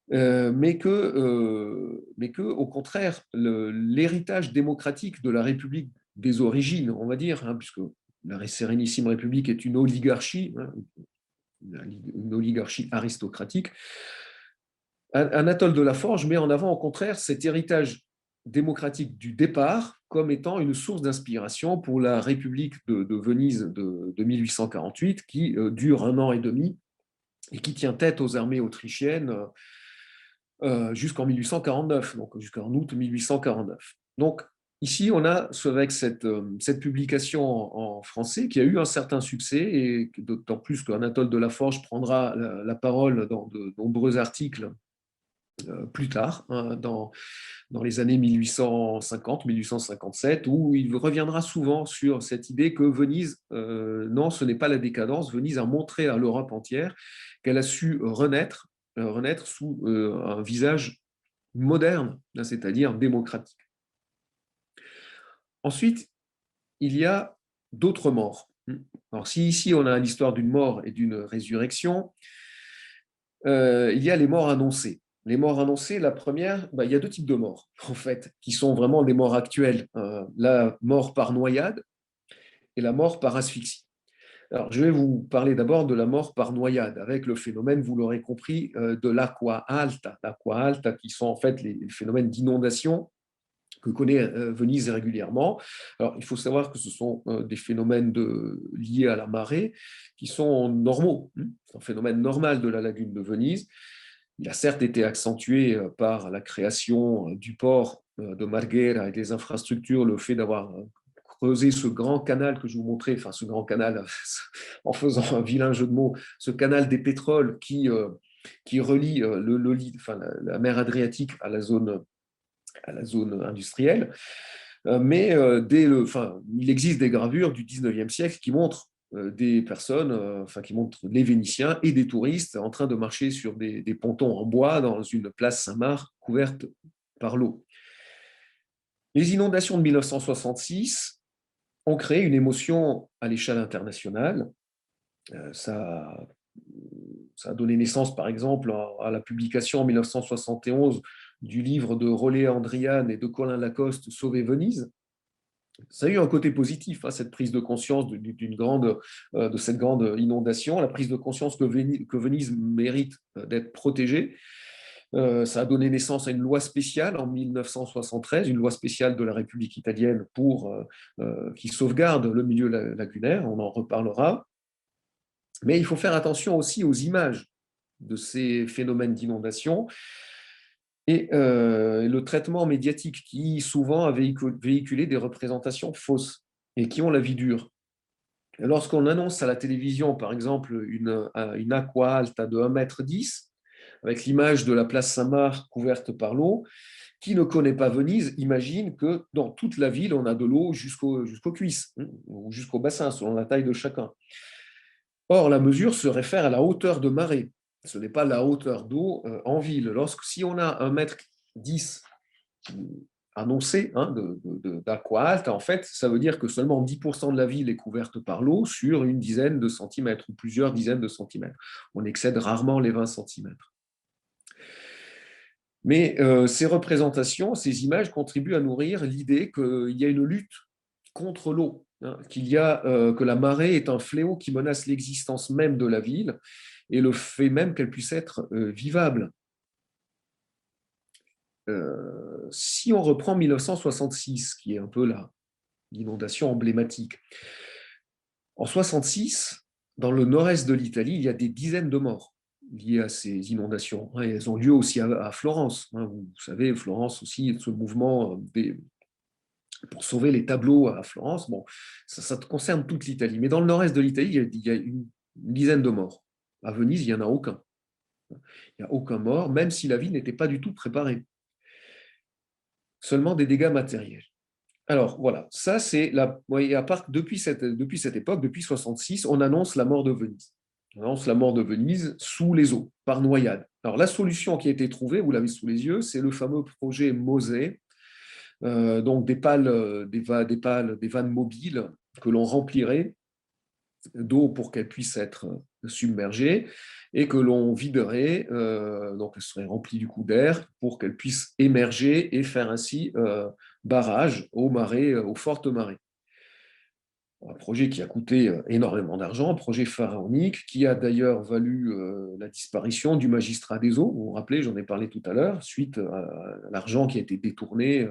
mais que, au contraire, l'héritage démocratique de la République des origines, on va dire, puisque la Sérénissime République est une oligarchie, une oligarchie aristocratique, Anatole de Laforge met en avant, au contraire, cet héritage démocratique du départ comme étant une source d'inspiration pour la République de Venise de 1848 qui dure 1 an et demi et qui tient tête aux armées autrichiennes jusqu'en 1849, donc jusqu'en août 1849. Donc ici, on a avec cette publication en français qui a eu un certain succès et d'autant plus qu'Anatole de Laforge prendra la parole dans de nombreux articles plus tard, dans les années 1850-1857, où il reviendra souvent sur cette idée que Venise, non, ce n'est pas la décadence, Venise a montré à l'Europe entière qu'elle a su renaître sous un visage moderne, c'est-à-dire démocratique. Ensuite, il y a d'autres morts. Alors, si ici on a l'histoire d'une mort et d'une résurrection, il y a les morts annoncées. Les morts annoncées, la première, il y a 2 types de morts, en fait, qui sont vraiment des morts actuelles. La mort par noyade et la mort par asphyxie. Alors, je vais vous parler d'abord de la mort par noyade, avec le phénomène, vous l'aurez compris, de l'acqua alta. L'acqua alta, qui sont en fait les phénomènes d'inondation que connaît Venise régulièrement. Alors, il faut savoir que ce sont des phénomènes liés à la marée qui sont normaux. C'est un phénomène normal de la lagune de Venise. Il a certes été accentué par la création du port de Marghera et des infrastructures, le fait d'avoir creusé ce grand canal que je vous montrais, enfin ce grand canal, en faisant un vilain jeu de mots, ce canal des pétroles qui relie la mer Adriatique à la zone industrielle. Mais il existe des gravures du 19e siècle qui montrent des personnes, qui montrent les Vénitiens et des touristes en train de marcher sur des pontons en bois dans une place Saint-Marc couverte par l'eau. Les inondations de 1966 ont créé une émotion à l'échelle internationale. Ça a donné naissance, par exemple, à la publication en 1971 du livre de Rolé Andrian et de Colin Lacoste, Sauver Venise. Ça a eu un côté positif, cette prise de conscience de cette grande inondation, la prise de conscience que Venise mérite d'être protégée. Ça a donné naissance à une loi spéciale en 1973, une loi spéciale de la République italienne qui sauvegarde le milieu lagunaire, on en reparlera. Mais il faut faire attention aussi aux images de ces phénomènes d'inondation et le traitement médiatique qui souvent a véhiculé des représentations fausses et qui ont la vie dure. Lorsqu'on annonce à la télévision, par exemple, une aqua alta de 1,10 m, avec l'image de la place Saint-Marc couverte par l'eau, qui ne connaît pas Venise imagine que dans toute la ville, on a de l'eau jusqu'aux cuisses, ou jusqu'au bassin, selon la taille de chacun. Or, la mesure se réfère à la hauteur de marée. Ce n'est pas la hauteur d'eau en ville. Si on a 1,10 m annoncé d'aqua alta, en fait, ça veut dire que seulement 10% de la ville est couverte par l'eau sur une dizaine de centimètres ou plusieurs dizaines de centimètres. On excède rarement les 20 centimètres. Mais ces représentations, ces images contribuent à nourrir l'idée qu'il y a une lutte contre l'eau, que la marée est un fléau qui menace l'existence même de la ville et le fait même qu'elle puisse être vivable. Si on reprend 1966, qui est un peu l'inondation emblématique, en 1966, dans le nord-est de l'Italie, il y a des dizaines de morts liées à ces inondations. Et elles ont lieu aussi à Florence. Vous savez, Florence aussi, ce mouvement pour sauver les tableaux à Florence. Bon, ça concerne toute l'Italie. Mais dans le nord-est de l'Italie, il y a une dizaine de morts. À Venise, il n'y en a aucun. Il n'y a aucun mort, même si la ville n'était pas du tout préparée. Seulement des dégâts matériels. Alors voilà, ça c'est depuis cette époque, depuis 1966, on annonce la mort de Venise. On annonce la mort de Venise sous les eaux, par noyade. Alors la solution qui a été trouvée, vous l'avez sous les yeux, c'est le fameux projet Mosè, donc des vannes mobiles que l'on remplirait d'eau pour qu'elles puissent être submergées et que l'on viderait, donc elles seraient remplies du coup d'air pour qu'elles puissent émerger et faire ainsi barrage aux fortes marées. Un projet qui a coûté énormément d'argent, un projet pharaonique qui a d'ailleurs valu la disparition du magistrat des eaux. Vous vous rappelez, j'en ai parlé tout à l'heure, suite à l'argent qui a été détourné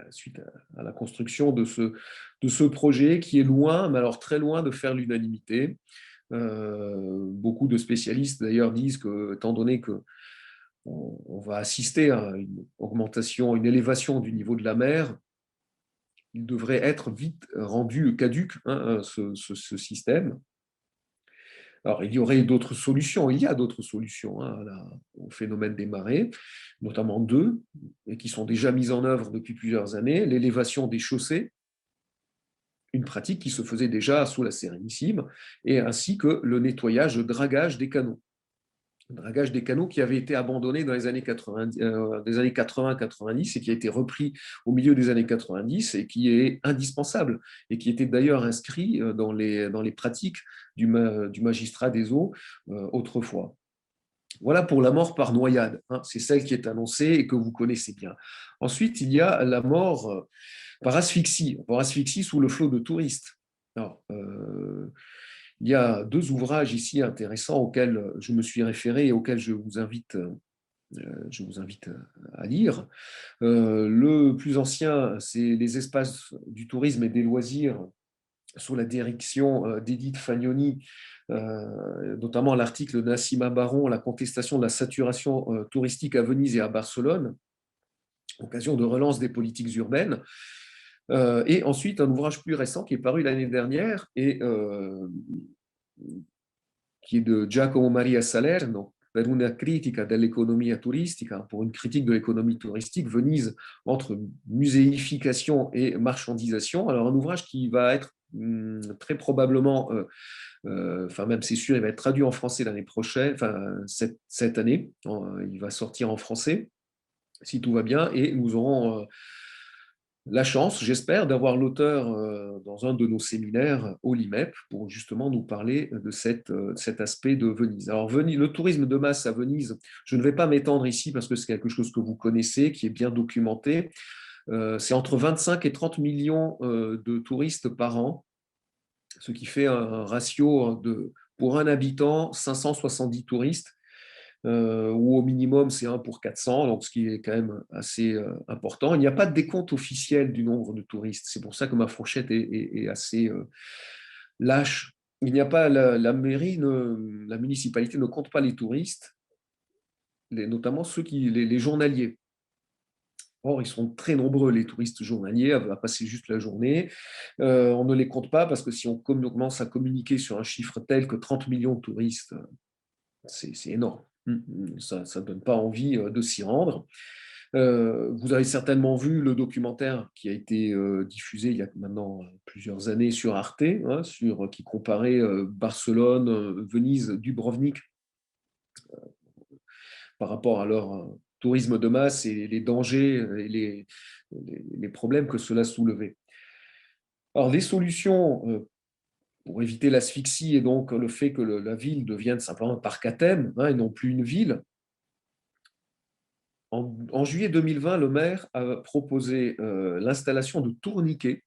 suite à la construction de ce projet qui est loin, mais alors très loin de faire l'unanimité. Beaucoup de spécialistes d'ailleurs disent que, étant donné qu'on va assister à une augmentation, une élévation du niveau de la mer, il devrait être vite rendu caduc ce système. Alors, il y aurait d'autres solutions, il y a d'autres solutions au phénomène des marées, notamment deux, et qui sont déjà mises en œuvre depuis plusieurs années. L'élévation des chaussées, une pratique qui se faisait déjà sous la Sérénissime, et ainsi que le nettoyage, le dragage des canaux. Le dragage des canaux qui avait été abandonné dans les années 80-90 et qui a été repris au milieu des années 90 et qui est indispensable et qui était d'ailleurs inscrit dans les pratiques du magistrat des eaux autrefois. Voilà pour la mort par noyade, c'est celle qui est annoncée et que vous connaissez bien. Ensuite, il y a la mort par asphyxie sous le flot de touristes. Alors, il y a deux ouvrages ici intéressants auxquels je me suis référé et auxquels je vous invite à lire. Le plus ancien, c'est Les espaces du tourisme et des loisirs sous la direction d'Edith Fagnoni, notamment l'article de Nassima Baron, La contestation de la saturation touristique à Venise et à Barcelone, occasion de relance des politiques urbaines. Et ensuite, un ouvrage plus récent qui est paru l'année dernière et qui est de Giacomo Maria Salerno, per una critica dell'economia turistica, pour une critique de l'économie touristique, Venise entre muséification et marchandisation. Alors un ouvrage qui va être très probablement, enfin même c'est sûr, il va être traduit en français l'année prochaine, enfin cette année, il va sortir en français, si tout va bien, et nous aurons la chance, j'espère, d'avoir l'auteur dans un de nos séminaires au LIMEP pour justement nous parler de cet aspect de Venise. Alors, le tourisme de masse à Venise, je ne vais pas m'étendre ici parce que c'est quelque chose que vous connaissez, qui est bien documenté. C'est entre 25 et 30 millions de touristes par an, ce qui fait un ratio pour un habitant, 570 touristes, ou au minimum c'est 1 pour 400, donc ce qui est quand même assez important. Il n'y a pas de décompte officiel du nombre de touristes, c'est pour ça que ma fourchette est assez lâche. Il n'y a pas, la mairie, la municipalité ne compte pas les touristes, notamment les journaliers. Or, ils sont très nombreux, les touristes journaliers, à passer juste la journée. On ne les compte pas parce que si on commence à communiquer sur un chiffre tel que 30 millions de touristes, c'est énorme. Ça ne donne pas envie de s'y rendre. Vous avez certainement vu le documentaire qui a été diffusé il y a maintenant plusieurs années sur Arte, hein, qui comparait Barcelone, Venise, Dubrovnik par rapport à leur tourisme de masse et les dangers et les problèmes que cela soulevait. Alors, les solutions pour éviter l'asphyxie et donc le fait que la ville devienne simplement un parc à thème, hein, et non plus une ville. En juillet 2020, le maire a proposé l'installation de tourniquets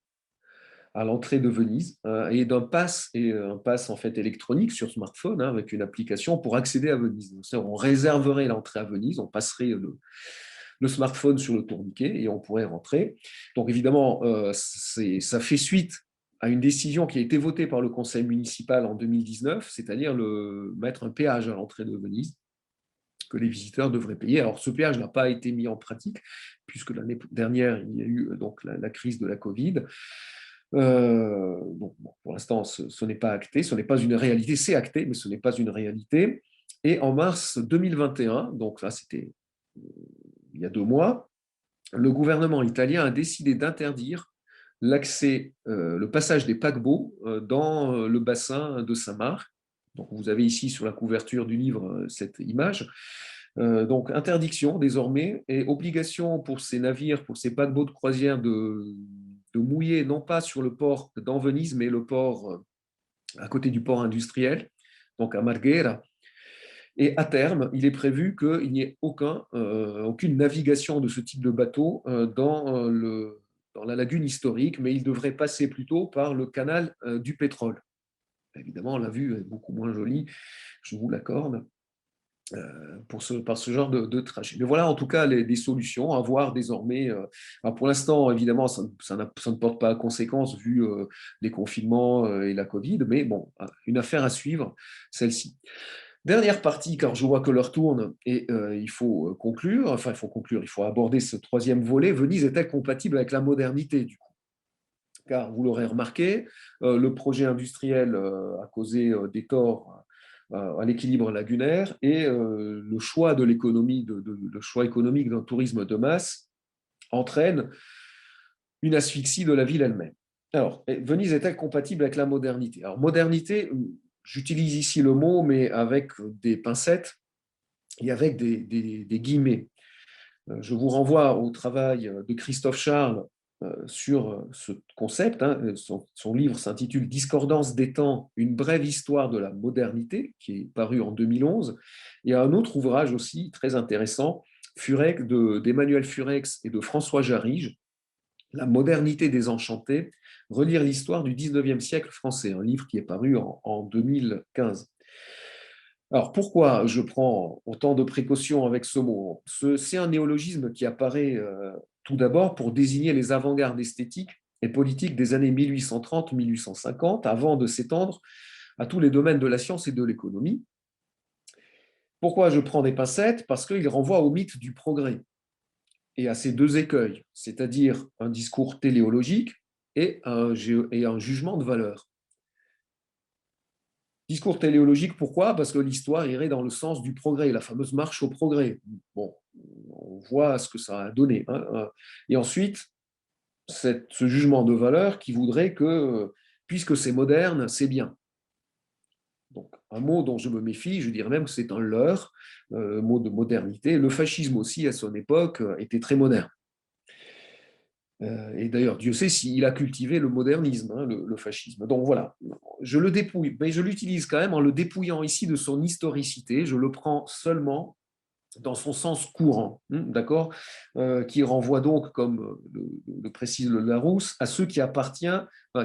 à l'entrée de Venise et d'un pass, un pass en fait électronique sur smartphone, hein, avec une application pour accéder à Venise. Donc, on réserverait l'entrée à Venise, on passerait le smartphone sur le tourniquet et on pourrait rentrer. Donc évidemment, ça fait suite à une décision qui a été votée par le conseil municipal en 2019, c'est-à-dire mettre un péage à l'entrée de Venise que les visiteurs devraient payer. Alors ce péage n'a pas été mis en pratique puisque l'année dernière, il y a eu donc la crise de la Covid. Donc, bon, pour l'instant, ce n'est pas acté, ce n'est pas une réalité, c'est acté, mais ce n'est pas une réalité. Et en mars 2021, donc là c'était il y a 2 mois, le gouvernement italien a décidé d'interdire l'accès, le passage des paquebots dans le bassin de Saint-Marc. Donc vous avez ici sur la couverture du livre cette image. Donc interdiction désormais et obligation pour ces navires, pour ces paquebots de croisière de mouiller non pas sur le port dans Venise, mais le port à côté du port industriel, donc à Marghera. Et à terme, il est prévu qu'il n'y ait aucune navigation de ce type de bateau dans la lagune historique, mais il devrait passer plutôt par le canal du pétrole. Évidemment, la vue est beaucoup moins jolie, je vous l'accorde, par ce genre de trajet. Mais voilà en tout cas des solutions à voir désormais. Pour l'instant, évidemment, ça ne porte pas à conséquence vu les confinements et la Covid, mais bon, une affaire à suivre, celle-ci. Dernière partie, car je vois que l'heure tourne et il faut conclure, il faut aborder ce troisième volet. Venise est-elle compatible avec la modernité du coup? Car vous l'aurez remarqué, le projet industriel a causé des torts à l'équilibre lagunaire et le choix de l'économie, le choix économique d'un tourisme de masse entraîne une asphyxie de la ville elle-même. Alors, Venise est-elle compatible avec la modernité? Alors, modernité, j'utilise ici le mot, mais avec des pincettes et avec des guillemets. Je vous renvoie au travail de Christophe Charles sur ce concept. Hein. Son livre s'intitule Discordance des temps, une brève histoire de la modernité, qui est paru en 2011. Il y a un autre ouvrage aussi très intéressant, d'Emmanuel Furex et de François Jarige, La modernité désenchantée, relire l'histoire du 19e siècle français, un livre qui est paru en 2015. Alors, pourquoi je prends autant de précautions avec ce mot? C'est un néologisme qui apparaît tout d'abord pour désigner les avant-gardes esthétiques et politiques des années 1830-1850, avant de s'étendre à tous les domaines de la science et de l'économie. Pourquoi je prends des pincettes? Parce qu'il renvoie au mythe du progrès et à ces deux écueils, c'est-à-dire un discours téléologique et un jugement de valeur. Discours téléologique, pourquoi? Parce que l'histoire irait dans le sens du progrès, la fameuse marche au progrès. Bon, on voit ce que ça a donné. Hein. Et ensuite, ce jugement de valeur qui voudrait que puisque c'est moderne, c'est bien. Donc, un mot dont je me méfie, je dirais même que c'est un leurre, mot de modernité. Le fascisme aussi, à son époque, était très moderne. Et d'ailleurs, Dieu sait s'il a cultivé le modernisme, hein, le fascisme. Donc voilà, je le dépouille, mais je l'utilise quand même en le dépouillant ici de son historicité. Je le prends seulement dans son sens courant, d'accord, qui renvoie donc, comme le précise le Larousse, à ceux qui appartient,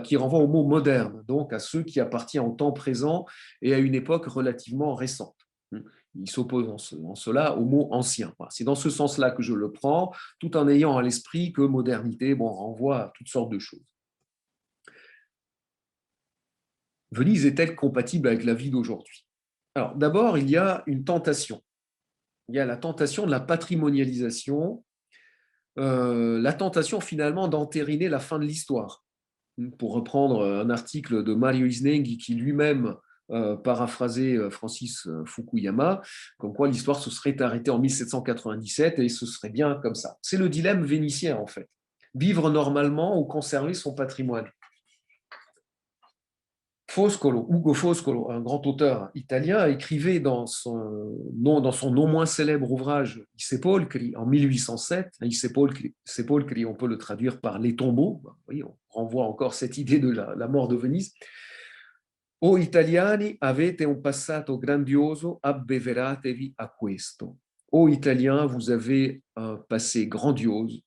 qui renvoie au mot moderne, donc à ceux qui appartiennent au temps présent et à une époque relativement récente. Il s'oppose en cela au mot ancien. Voilà. C'est dans ce sens-là que je le prends, tout en ayant à l'esprit que modernité renvoie à toutes sortes de choses. Venise est-elle compatible avec la vie d'aujourd'hui? Alors, d'abord, il y a une tentation. Il y a la tentation de la patrimonialisation, la tentation finalement d'entériner la fin de l'histoire. Pour reprendre un article de Mario Isnenghi qui lui-même paraphrasait Francis Fukuyama, comme quoi l'histoire se serait arrêtée en 1797 et ce serait bien comme ça. C'est le dilemme vénitien en fait. Vivre normalement ou conserver son patrimoine. Foscolo, Ugo Foscolo, un grand auteur italien, écrivait dans son non moins célèbre ouvrage I Sepolcri en 1807. I Sepolcri, on peut le traduire par les tombeaux. Vous voyez, on renvoie encore cette idée de la mort de Venise. O italiani, avete un passato grandioso, abbeveratevi a questo. Ô Italiens, vous avez un passé grandiose,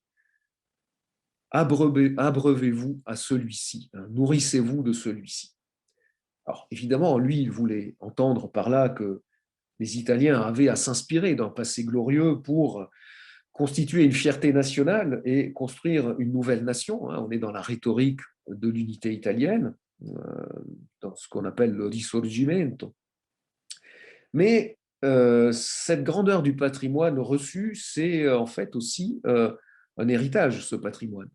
abreuvez-vous à celui-ci, hein, nourrissez-vous de celui-ci. Alors, évidemment, lui, il voulait entendre par là que les Italiens avaient à s'inspirer d'un passé glorieux pour constituer une fierté nationale et construire une nouvelle nation. On est dans la rhétorique de l'unité italienne, dans ce qu'on appelle le risorgimento. Mais cette grandeur du patrimoine reçu, c'est en fait aussi un héritage, ce patrimoine.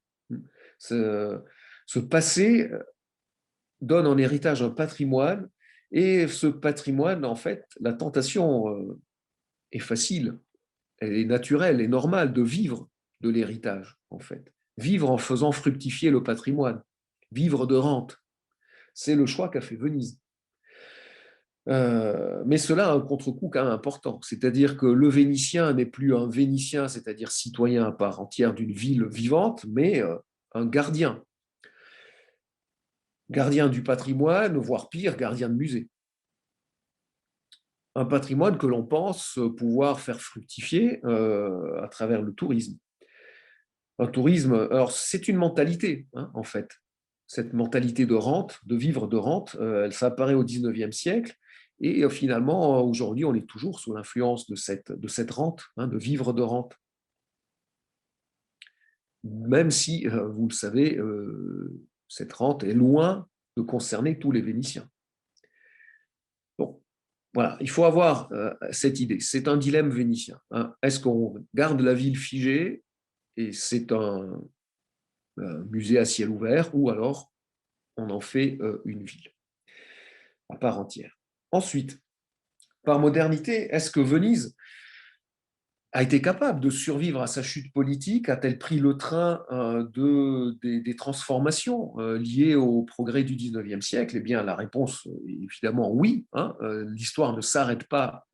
Ce passé donne en héritage un patrimoine, et ce patrimoine, en fait, la tentation est facile, elle est naturelle et normale de vivre de l'héritage, en fait. Vivre en faisant fructifier le patrimoine, vivre de rente. C'est le choix qu'a fait Venise. Mais cela a un contre-coup quand même important, c'est-à-dire que le Vénitien n'est plus un Vénitien, c'est-à-dire citoyen à part entière d'une ville vivante, mais un gardien. Gardien du patrimoine, voire pire, gardien de musée. Un patrimoine que l'on pense pouvoir faire fructifier à travers le tourisme. Un tourisme, alors c'est une mentalité, hein, en fait. Cette mentalité de rente, de vivre de rente, ça apparaît au XIXe siècle. Et finalement, aujourd'hui, on est toujours sous l'influence de cette rente, hein, de vivre de rente. Même si, vous le savez, cette rente est loin de concerner tous les Vénitiens. Bon, voilà, il faut avoir cette idée. C'est un dilemme vénitien, hein. Est-ce qu'on garde la ville figée et c'est un musée à ciel ouvert, ou alors on en fait une ville à part entière? Ensuite, par modernité, est-ce que Venise a été capable de survivre à sa chute politique? A-t-elle pris le train des transformations liées au progrès du XIXe siècle? Eh bien, la réponse est évidemment oui, hein. L'histoire ne s'arrête pas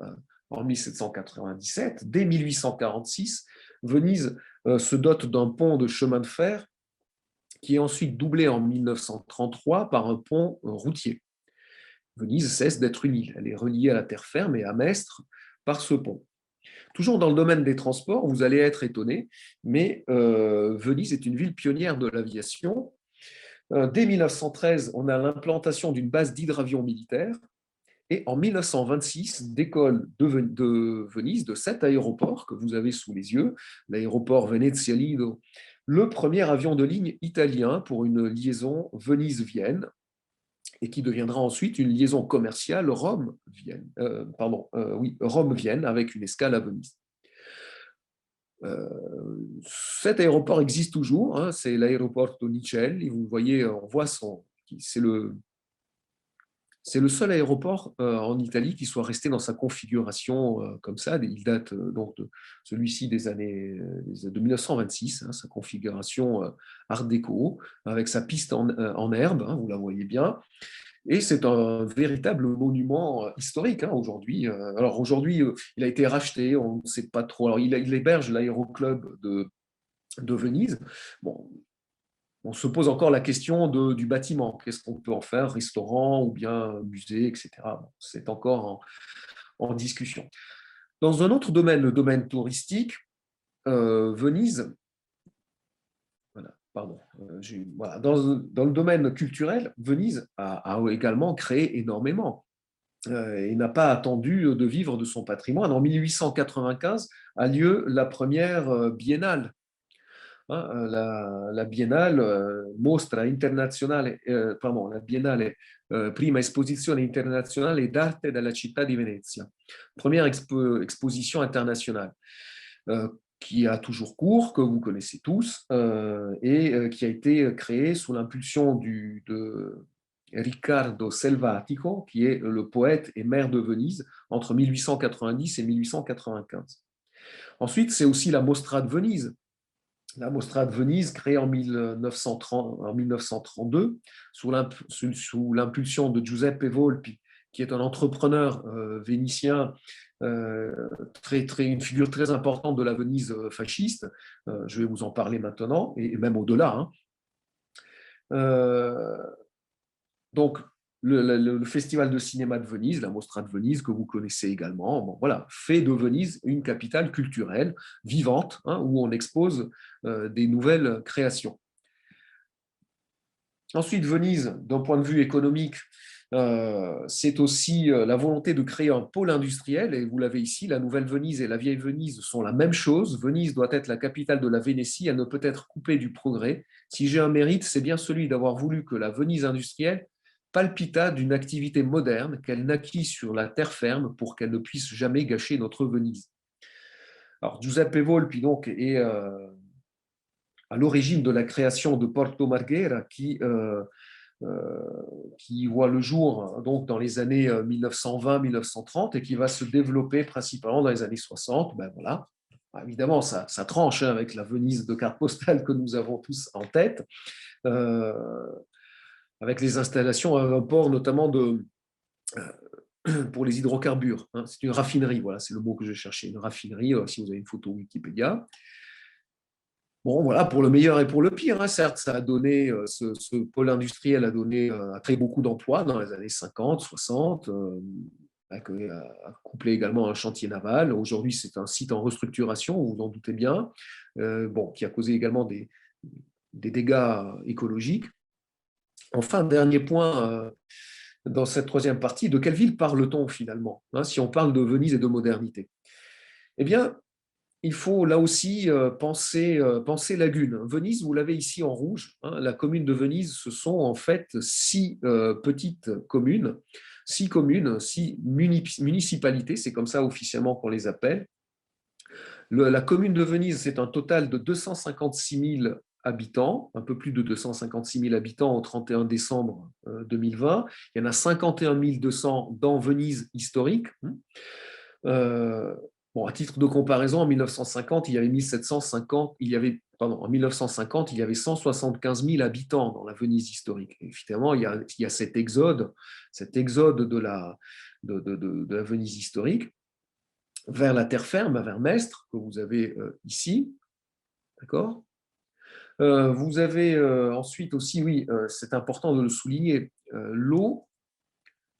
en 1797. Dès 1846, Venise se dote d'un pont de chemin de fer qui est ensuite doublé en 1933 par un pont routier. Venise cesse d'être une île. Elle est reliée à la terre ferme et à Mestre par ce pont. Toujours dans le domaine des transports, vous allez être étonné, mais Venise est une ville pionnière de l'aviation. Dès 1913, on a l'implantation d'une base d'hydravion militaire. Et en 1926, décolle de Venise, de cet aéroport que vous avez sous les yeux, l'aéroport Venezia Lido, le premier avion de ligne italien pour une liaison Venise-Vienne, et qui deviendra ensuite une liaison commerciale Rome-Vienne, Rome-Vienne avec une escale à Venise. Cet aéroport existe toujours, hein, c'est l'aéroport Nicelli. Vous voyez, on voit c'est C'est le seul aéroport en Italie qui soit resté dans sa configuration comme ça. Il date donc de celui-ci de 1926, hein, sa configuration Art déco, avec sa piste en herbe, hein, vous la voyez bien. Et c'est un véritable monument historique hein, aujourd'hui. Alors aujourd'hui, il a été racheté, on ne sait pas trop. Alors il héberge l'aéroclub de Venise. Bon, on se pose encore la question du bâtiment. Qu'est-ce qu'on peut en faire, restaurant ou bien musée, etc. Bon, c'est encore en discussion. Dans un autre domaine, le domaine touristique, Venise, voilà, pardon, voilà, dans le domaine culturel, Venise a également créé énormément et n'a pas attendu de vivre de son patrimoine. En 1895 a lieu la première biennale. Hein, la biennale Mostra Internazionale, pardon, la biennale Prima Esposizione Internazionale d'Arte della Città di Venezia, première exposition internationale, qui a toujours cours, que vous connaissez tous, et qui a été créée sous l'impulsion de Riccardo Selvatico, qui est le poète et maire de Venise entre 1890 et 1895. Ensuite, c'est aussi la Mostra de Venise. La Mostra de Venise, créée en 1932, sous l'impulsion de Giuseppe Volpi, qui est un entrepreneur vénitien, une figure très importante de la Venise fasciste. Je vais vous en parler maintenant, et même au-delà. Hein. Donc, le Festival de cinéma de Venise, la Mostra de Venise, que vous connaissez également, bon, voilà, fait de Venise une capitale culturelle vivante, hein, où on expose des nouvelles créations. Ensuite, Venise, d'un point de vue économique, c'est aussi la volonté de créer un pôle industriel, et vous l'avez ici, la Nouvelle Venise et la Vieille Venise sont la même chose. Venise doit être la capitale de la Vénétie, elle ne peut être coupée du progrès. Si j'ai un mérite, c'est bien celui d'avoir voulu que la Venise industrielle palpita d'une activité moderne, qu'elle naquit sur la terre ferme pour qu'elle ne puisse jamais gâcher notre Venise. Alors, Giuseppe Volpi donc, est à l'origine de la création de Porto Marghera qui voit le jour donc, dans les années 1920-1930 et qui va se développer principalement dans les années 60. Ben voilà. Évidemment, ça tranche hein, avec la Venise de carte postale que nous avons tous en tête, avec les installations à un port notamment pour les hydrocarbures. Hein. C'est une raffinerie, voilà, c'est le mot que je cherchais, une raffinerie, si vous avez une photo Wikipédia. Bon, voilà, pour le meilleur et pour le pire. Hein. Certes, ça a donné, ce pôle industriel a créé beaucoup d'emplois dans les années 50, 60, a couplé également un chantier naval. Aujourd'hui, c'est un site en restructuration, vous vous en doutez bien, bon, qui a causé également des dégâts écologiques. Enfin, dernier point dans cette troisième partie, de quelle ville parle-t-on finalement, hein, si on parle de Venise et de modernité? Eh bien, il faut là aussi penser lagune. Venise, vous l'avez ici en rouge. Hein, la commune de Venise, ce sont en fait 6 petites communes, 6 communes, 6 municipalités, c'est comme ça officiellement qu'on les appelle. La commune de Venise, c'est un total de 256 000 habitants, un peu plus de 256 000 habitants au 31 décembre 2020. Il y en a 51 200 dans Venise historique. Bon, à titre de comparaison, en 1950, il y avait 1750, en 1950, il y avait 175 000 habitants dans la Venise historique. Et finalement, il y a cet exode de la Venise historique vers la terre ferme, vers Mestre, que vous avez ici. D'accord ? Vous avez ensuite aussi, oui, c'est important de le souligner, l'eau.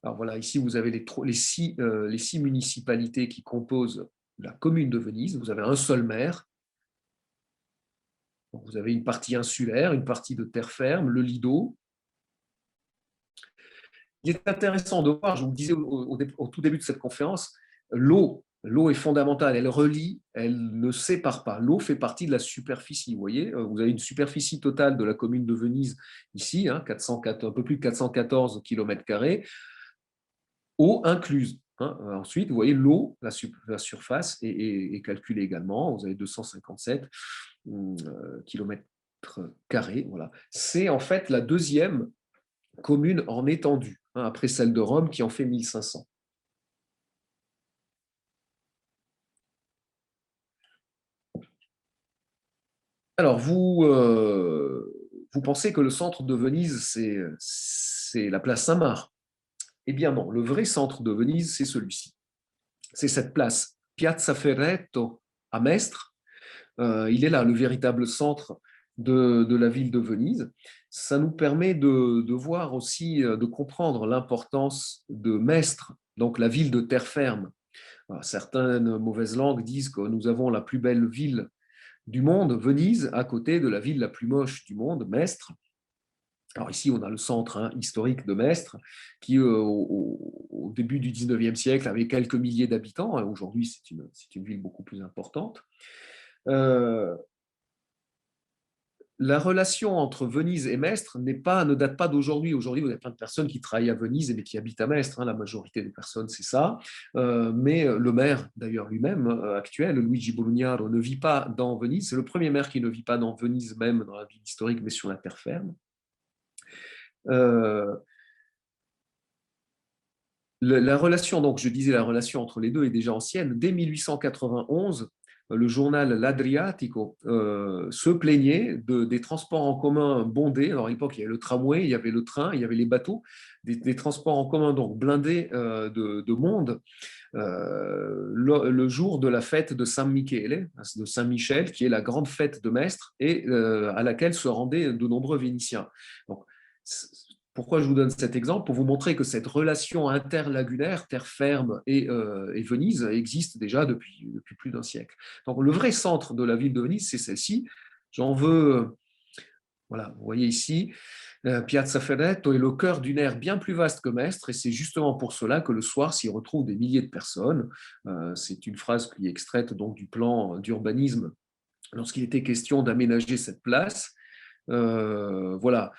Alors voilà, ici vous avez les 6 municipalités qui composent la commune de Venise. Vous avez un seul maire. Vous avez une partie insulaire, une partie de terre ferme, le Lido. Il est intéressant de voir, je vous le disais au tout début de cette conférence, l'eau est fondamentale, elle relie, elle ne sépare pas. L'eau fait partie de la superficie, vous voyez, vous avez une superficie totale de la commune de Venise ici, hein, un peu plus de 414 km², eau incluse. Hein. Ensuite, vous voyez, l'eau, la surface est calculée également, vous avez 257 km². Voilà. C'est en fait la deuxième commune en étendue, hein, après celle de Rome qui en fait 1500. Alors, vous pensez que le centre de Venise, c'est la place Saint-Marc? Eh bien non, le vrai centre de Venise, c'est celui-ci. C'est cette place, Piazza Ferretto à Mestre. Il est là, le véritable centre de la ville de Venise. Ça nous permet de voir aussi, de comprendre l'importance de Mestre, donc la ville de terre ferme. Alors, certaines mauvaises langues disent que nous avons la plus belle ville du monde, Venise, à côté de la ville la plus moche du monde, Mestre. Alors ici, on a le centre, hein, historique de Mestre, qui au début du 19e siècle avait quelques milliers d'habitants. Aujourd'hui, c'est une ville beaucoup plus importante. Euh, la relation entre Venise et Mestre ne date pas d'aujourd'hui. Aujourd'hui, vous avez plein de personnes qui travaillent à Venise mais qui habitent à Mestre. Hein, la majorité des personnes, c'est ça. Mais le maire, d'ailleurs lui-même, actuel, Luigi Bolognaro, ne vit pas dans Venise. C'est le premier maire qui ne vit pas dans Venise, même dans la ville historique, mais sur la terre ferme. Euh, la relation, donc je disais, la relation entre les deux est déjà ancienne. Dès 1891, le journal L'Adriatico se plaignait des transports en commun bondés. Alors à l'époque, il y avait le tramway, il y avait le train, il y avait les bateaux, des transports en commun donc blindés de monde le jour de la fête de San Michele, de Saint-Michel, qui est la grande fête de Mestre et à laquelle se rendaient de nombreux Vénitiens. Donc, pourquoi je vous donne cet exemple? Pour vous montrer que cette relation interlagunaire, terre ferme et Venise, existe déjà depuis plus d'un siècle. Donc le vrai centre de la ville de Venise, c'est celle-ci. J'en veux, voilà, vous voyez ici, Piazza Ferretto est le cœur d'une aire bien plus vaste que Mestre, et c'est justement pour cela que le soir s'y retrouvent des milliers de personnes. C'est une phrase qui est extraite donc du plan d'urbanisme lorsqu'il était question d'aménager cette place. Voilà.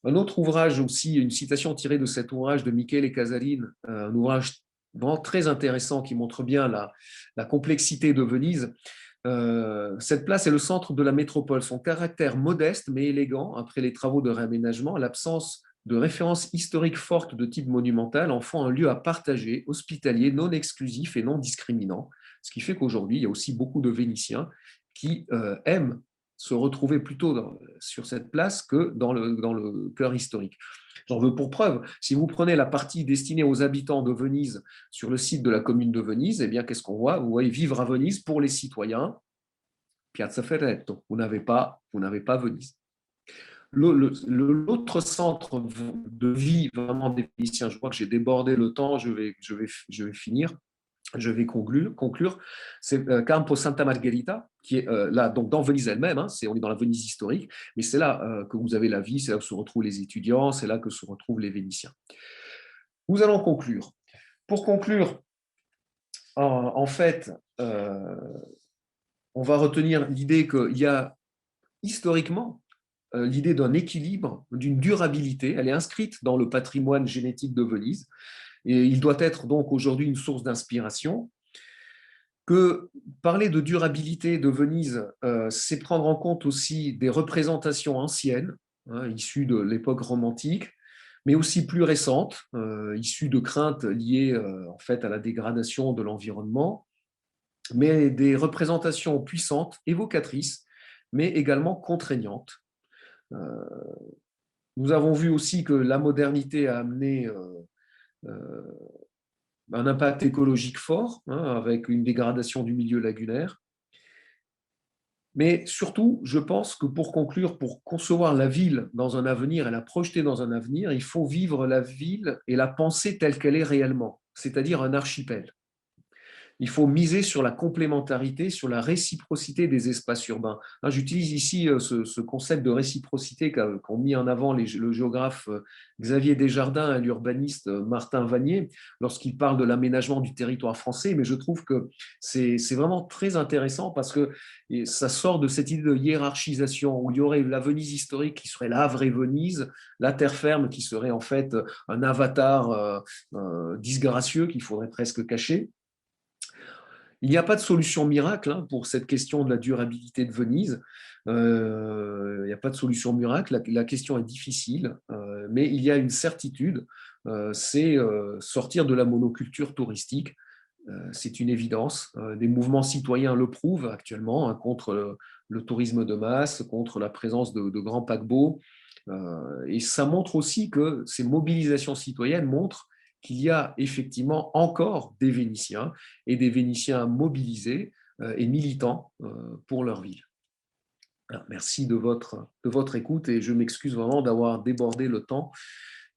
Un autre ouvrage aussi, une citation tirée de cet ouvrage de Michele Casaline, un ouvrage vraiment très intéressant qui montre bien la complexité de Venise. Cette place est le centre de la métropole. Son caractère modeste mais élégant, après les travaux de réaménagement, l'absence de références historiques fortes de type monumental en font un lieu à partager, hospitalier, non exclusif et non discriminant. Ce qui fait qu'aujourd'hui, il y a aussi beaucoup de Vénitiens qui aiment se retrouver plutôt sur cette place que dans le cœur historique. J'en veux pour preuve, si vous prenez la partie destinée aux habitants de Venise sur le site de la commune de Venise, eh bien, qu'est-ce qu'on voit? Vous voyez vivre à Venise pour les citoyens, Piazza Ferretto. Vous n'avez pas Venise. L'autre centre de vie vraiment des Vénitiens, je crois que j'ai débordé le temps, je vais finir, je vais conclure, c'est Campo Santa Margherita, qui est là, donc dans Venise elle-même, hein, on est dans la Venise historique, mais c'est là que vous avez la vie, c'est là que se retrouvent les étudiants, c'est là que se retrouvent les Vénitiens. Nous allons conclure. Pour conclure, en fait, on va retenir l'idée qu'il y a historiquement l'idée d'un équilibre, d'une durabilité. Elle est inscrite dans le patrimoine génétique de Venise et il doit être donc aujourd'hui une source d'inspiration. Que parler de durabilité de Venise, c'est prendre en compte aussi des représentations anciennes, hein, issues de l'époque romantique, mais aussi plus récentes, issues de craintes liées en fait à la dégradation de l'environnement, mais des représentations puissantes, évocatrices, mais également contraignantes. Nous avons vu aussi que la modernité a amené un impact écologique fort, hein, avec une dégradation du milieu lagunaire. Mais surtout, je pense que pour conclure, pour concevoir la ville dans un avenir et la projeter dans un avenir, il faut vivre la ville et la penser telle qu'elle est réellement, c'est-à-dire un archipel. Il faut miser sur la complémentarité, sur la réciprocité des espaces urbains. J'utilise ici ce concept de réciprocité qu'ont mis en avant le géographe Xavier Desjardins et l'urbaniste Martin Vanier lorsqu'il parle de l'aménagement du territoire français, mais je trouve que c'est vraiment très intéressant parce que ça sort de cette idée de hiérarchisation où il y aurait la Venise historique qui serait la vraie Venise, la terre ferme qui serait en fait un avatar disgracieux qu'il faudrait presque cacher. Il n'y a pas de solution miracle hein, pour cette question de la durabilité de Venise. Il n'y a pas de solution miracle. La question est difficile, mais il y a une certitude, c'est sortir de la monoculture touristique. C'est une évidence. Des mouvements citoyens le prouvent actuellement hein, contre le tourisme de masse, contre la présence de grands paquebots. Et ça montre aussi que ces mobilisations citoyennes montrent qu'il y a effectivement encore des Vénitiens et des Vénitiens mobilisés et militants pour leur ville. Alors, merci de votre écoute et je m'excuse vraiment d'avoir débordé le temps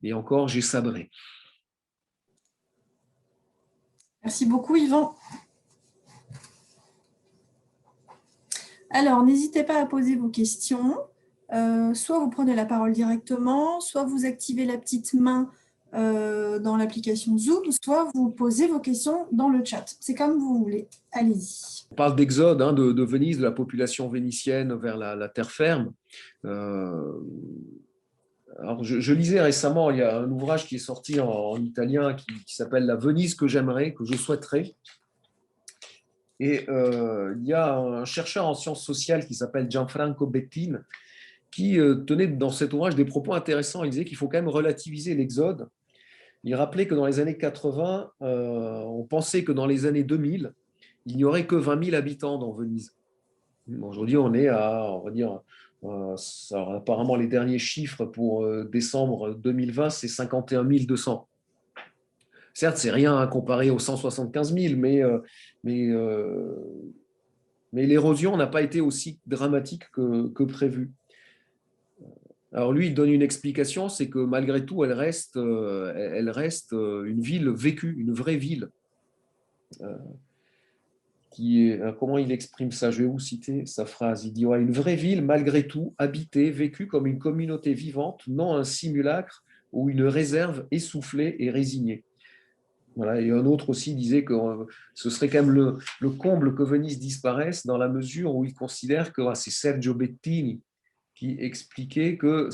et encore j'ai sabré. Merci beaucoup, Yvan. Alors, n'hésitez pas à poser vos questions. Soit vous prenez la parole directement, soit vous activez la petite main dans l'application Zoom, soit vous posez vos questions dans le chat. C'est comme vous voulez. Allez-y. On parle d'exode hein, de Venise, de la population vénitienne vers la terre ferme. Alors je lisais récemment, il y a un ouvrage qui est sorti en italien qui s'appelle « La Venise que j'aimerais, que je souhaiterais ». Et il y a un chercheur en sciences sociales qui s'appelle Gianfranco Bettin qui tenait dans cet ouvrage des propos intéressants. Il disait qu'il faut quand même relativiser l'exode. Il rappelait que dans les années 80, on pensait que dans les années 2000, il n'y aurait que 20 000 habitants dans Venise. Aujourd'hui, on est à, on va dire, apparemment les derniers chiffres pour décembre 2020, c'est 51 200. Certes, c'est rien à comparer aux 175 000, mais l'érosion n'a pas été aussi dramatique que prévu. Alors lui, il donne une explication, c'est que malgré tout, elle reste une ville vécue, une vraie ville. Comment il exprime ça? Je vais vous citer sa phrase. Il dit ouais, une vraie ville, malgré tout, habitée, vécue comme une communauté vivante, non un simulacre ou une réserve essoufflée et résignée. Voilà. Et un autre aussi disait que ce serait quand même le comble que Venise disparaisse dans la mesure où il considère que c'est Sergio Bettini qui expliquait que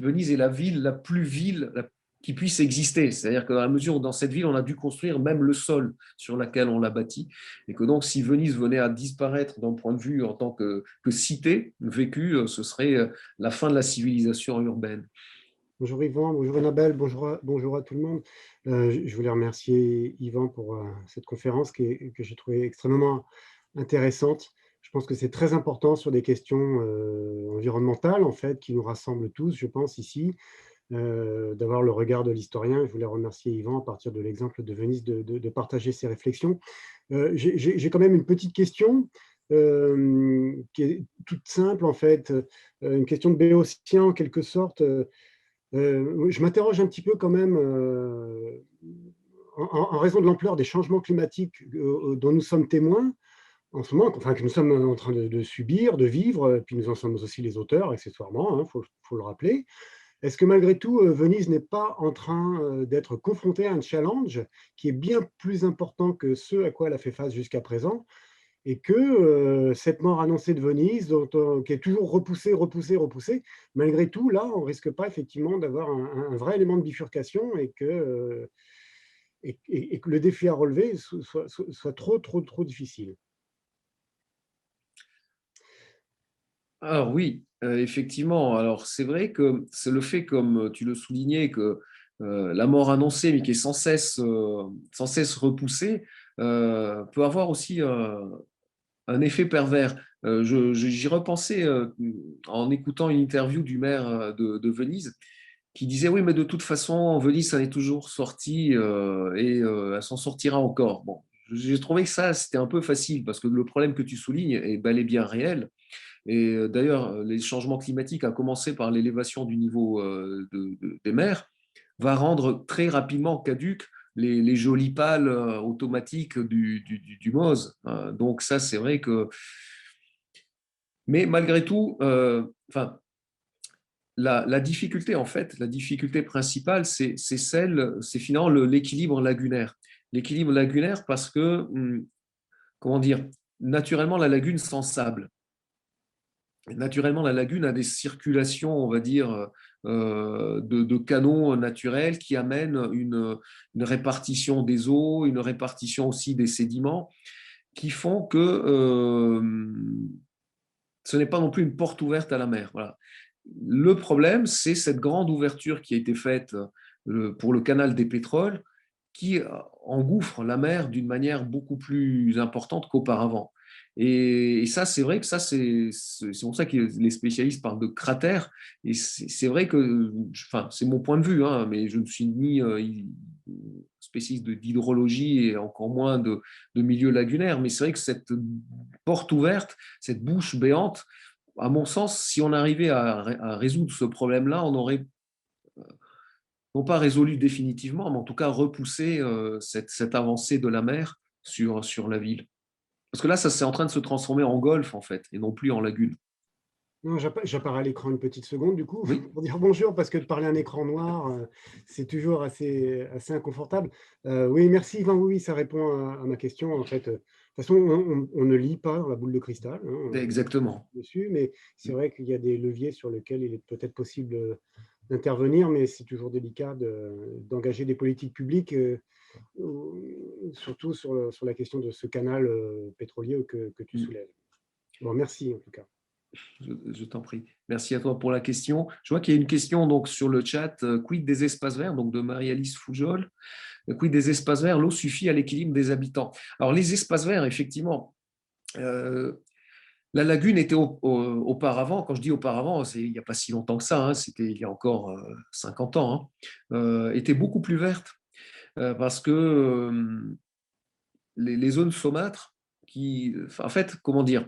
Venise est la ville la plus ville qui puisse exister. C'est-à-dire que dans la mesure où dans cette ville, on a dû construire même le sol sur lequel on l'a bâti. Et que donc, si Venise venait à disparaître d'un point de vue en tant que cité vécue, ce serait la fin de la civilisation urbaine. Bonjour Yvan, bonjour Annabelle, bonjour à tout le monde. Je voulais remercier Yvan pour cette conférence que j'ai trouvée extrêmement intéressante. Je pense que c'est très important sur des questions environnementales, en fait, qui nous rassemblent tous, je pense, ici, d'avoir le regard de l'historien. Je voulais remercier Yvan, à partir de l'exemple de Venise, de partager ses réflexions. J'ai quand même une petite question qui est toute simple, en fait, une question de béotien, en quelque sorte. Je m'interroge un petit peu quand même, en raison de l'ampleur des changements climatiques dont nous sommes témoins en ce moment, enfin que nous sommes en train de subir, de vivre, puis nous en sommes aussi les auteurs, accessoirement, faut le rappeler. Est-ce que malgré tout, Venise n'est pas en train d'être confrontée à un challenge qui est bien plus important que ce à quoi elle a fait face jusqu'à présent, et que cette mort annoncée de Venise, qui est toujours repoussée, malgré tout, là, on ne risque pas effectivement d'avoir un vrai élément de bifurcation et que le défi à relever soit trop difficile. Alors oui, effectivement. Alors c'est vrai que c'est le fait, comme tu le soulignais, que la mort annoncée, mais qui est sans cesse repoussée, peut avoir aussi un effet pervers. J'y repensais en écoutant une interview du maire de Venise qui disait oui, mais de toute façon, Venise, ça en est toujours sorti et elle s'en sortira encore. Bon, j'ai trouvé que ça, c'était un peu facile parce que le problème que tu soulignes est bel et bien réel. Et d'ailleurs, les changements climatiques, à commencer par l'élévation du niveau des mers, va rendre très rapidement caduques les jolies pales automatiques du MOZ. Donc ça, c'est vrai que… Mais malgré tout, la difficulté, en fait, la difficulté principale, c'est finalement l'équilibre lagunaire. L'équilibre lagunaire parce que, comment dire, naturellement, la lagune s'ensable. Naturellement, la lagune a des circulations, on va dire, de canaux naturels qui amènent une répartition des eaux, une répartition aussi des sédiments, qui font que ce n'est pas non plus une porte ouverte à la mer. Voilà. Le problème, c'est cette grande ouverture qui a été faite pour le canal des pétroles, qui engouffre la mer d'une manière beaucoup plus importante qu'auparavant. Et ça, c'est vrai que ça, c'est pour ça que les spécialistes parlent de cratères. Et c'est vrai que, enfin, c'est mon point de vue, hein, mais je ne suis ni spécialiste d'hydrologie et encore moins de milieu lagunaire. Mais c'est vrai que cette porte ouverte, cette bouche béante, à mon sens, si on arrivait à résoudre ce problème-là, on aurait non pas résolu définitivement, mais en tout cas repoussé cette avancée de la mer sur la ville. Parce que là, ça c'est en train de se transformer en golfe, en fait, et non plus en lagune. Non, j'apparais à l'écran une petite seconde, du coup, Oui, pour dire bonjour, parce que de parler à un écran noir, c'est toujours assez inconfortable. Oui, merci Yvan, oui, ça répond à ma question. En fait, de toute façon, on ne lit pas dans la boule de cristal, hein, exactement. dessus, mais c'est vrai qu'il y a des leviers sur lesquels il est peut-être possible d'intervenir, mais c'est toujours délicat d'engager des politiques publiques, surtout sur la question de ce canal pétrolier que tu soulèves. Bon, merci en tout cas. Je t'en prie. Merci à toi pour la question. Je vois qu'il y a une question donc, sur le chat. Quid des espaces verts, donc de Marie-Alice Foujol. Quid des espaces verts, l'eau suffit à l'équilibre des habitants. Alors, les espaces verts, effectivement, la lagune était auparavant, quand je dis auparavant, il n'y a pas si longtemps que ça, hein, c'était il y a encore 50 ans, hein, était beaucoup plus verte parce que les zones saumâtres, en fait, comment dire,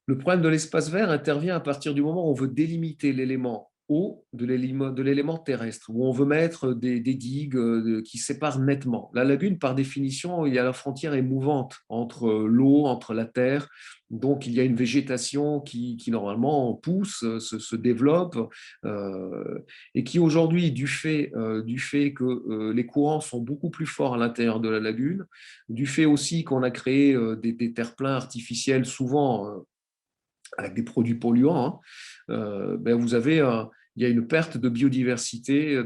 le problème de l'espace vert intervient à partir du moment où on veut délimiter l'élément eau de l'élément terrestre, où on veut mettre des digues qui séparent nettement. La lagune, par définition, il y a la frontière est mouvante entre l'eau, entre la terre. Donc, il y a une végétation qui normalement pousse, se développe, et qui aujourd'hui, du fait que les courants sont beaucoup plus forts à l'intérieur de la lagune, du fait aussi qu'on a créé des terre-pleins artificiels, souvent avec des produits polluants, hein, vous avez, il y a une perte de biodiversité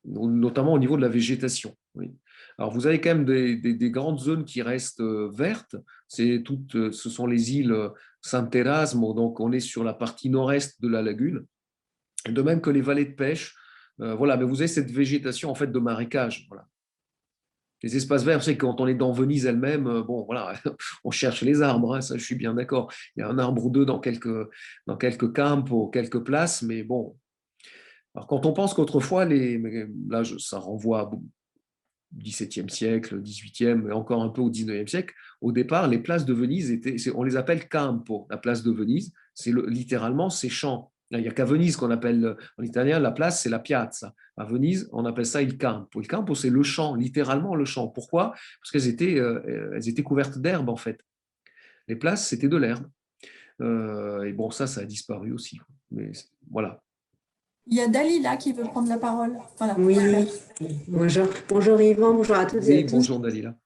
notamment au niveau de la végétation. Oui. Alors, vous avez quand même des grandes zones qui restent vertes. Ce sont les îles Sant'Erasmo, donc on est sur la partie nord-est de la lagune, de même que les vallées de pêche. Voilà, mais vous avez cette végétation en fait de marécage. Voilà. Les espaces verts, c'est quand on est dans Venise elle-même, bon, voilà, on cherche les arbres, hein, ça je suis bien d'accord. Il y a un arbre ou deux dans quelques campos, quelques places, mais bon. Alors quand on pense qu'autrefois, là ça renvoie au XVIIe siècle, XVIIIe, et encore un peu au XIXe siècle, au départ, les places de Venise on les appelle campo. La place de Venise, littéralement, c'est champ. Il n'y a qu'à Venise qu'on appelle, en italien, la place, c'est la piazza. À Venise, on appelle ça il campo. Il campo, c'est le champ, littéralement le champ. Pourquoi? Parce elles étaient couvertes d'herbe, en fait. Les places, c'était de l'herbe. Et bon, ça a disparu aussi. Mais voilà. Il y a Dalila qui veut prendre la parole. Voilà. Oui, bonjour. Bonjour Yvan, bonjour à toutes et Oui, à tous. bonjour Dalila.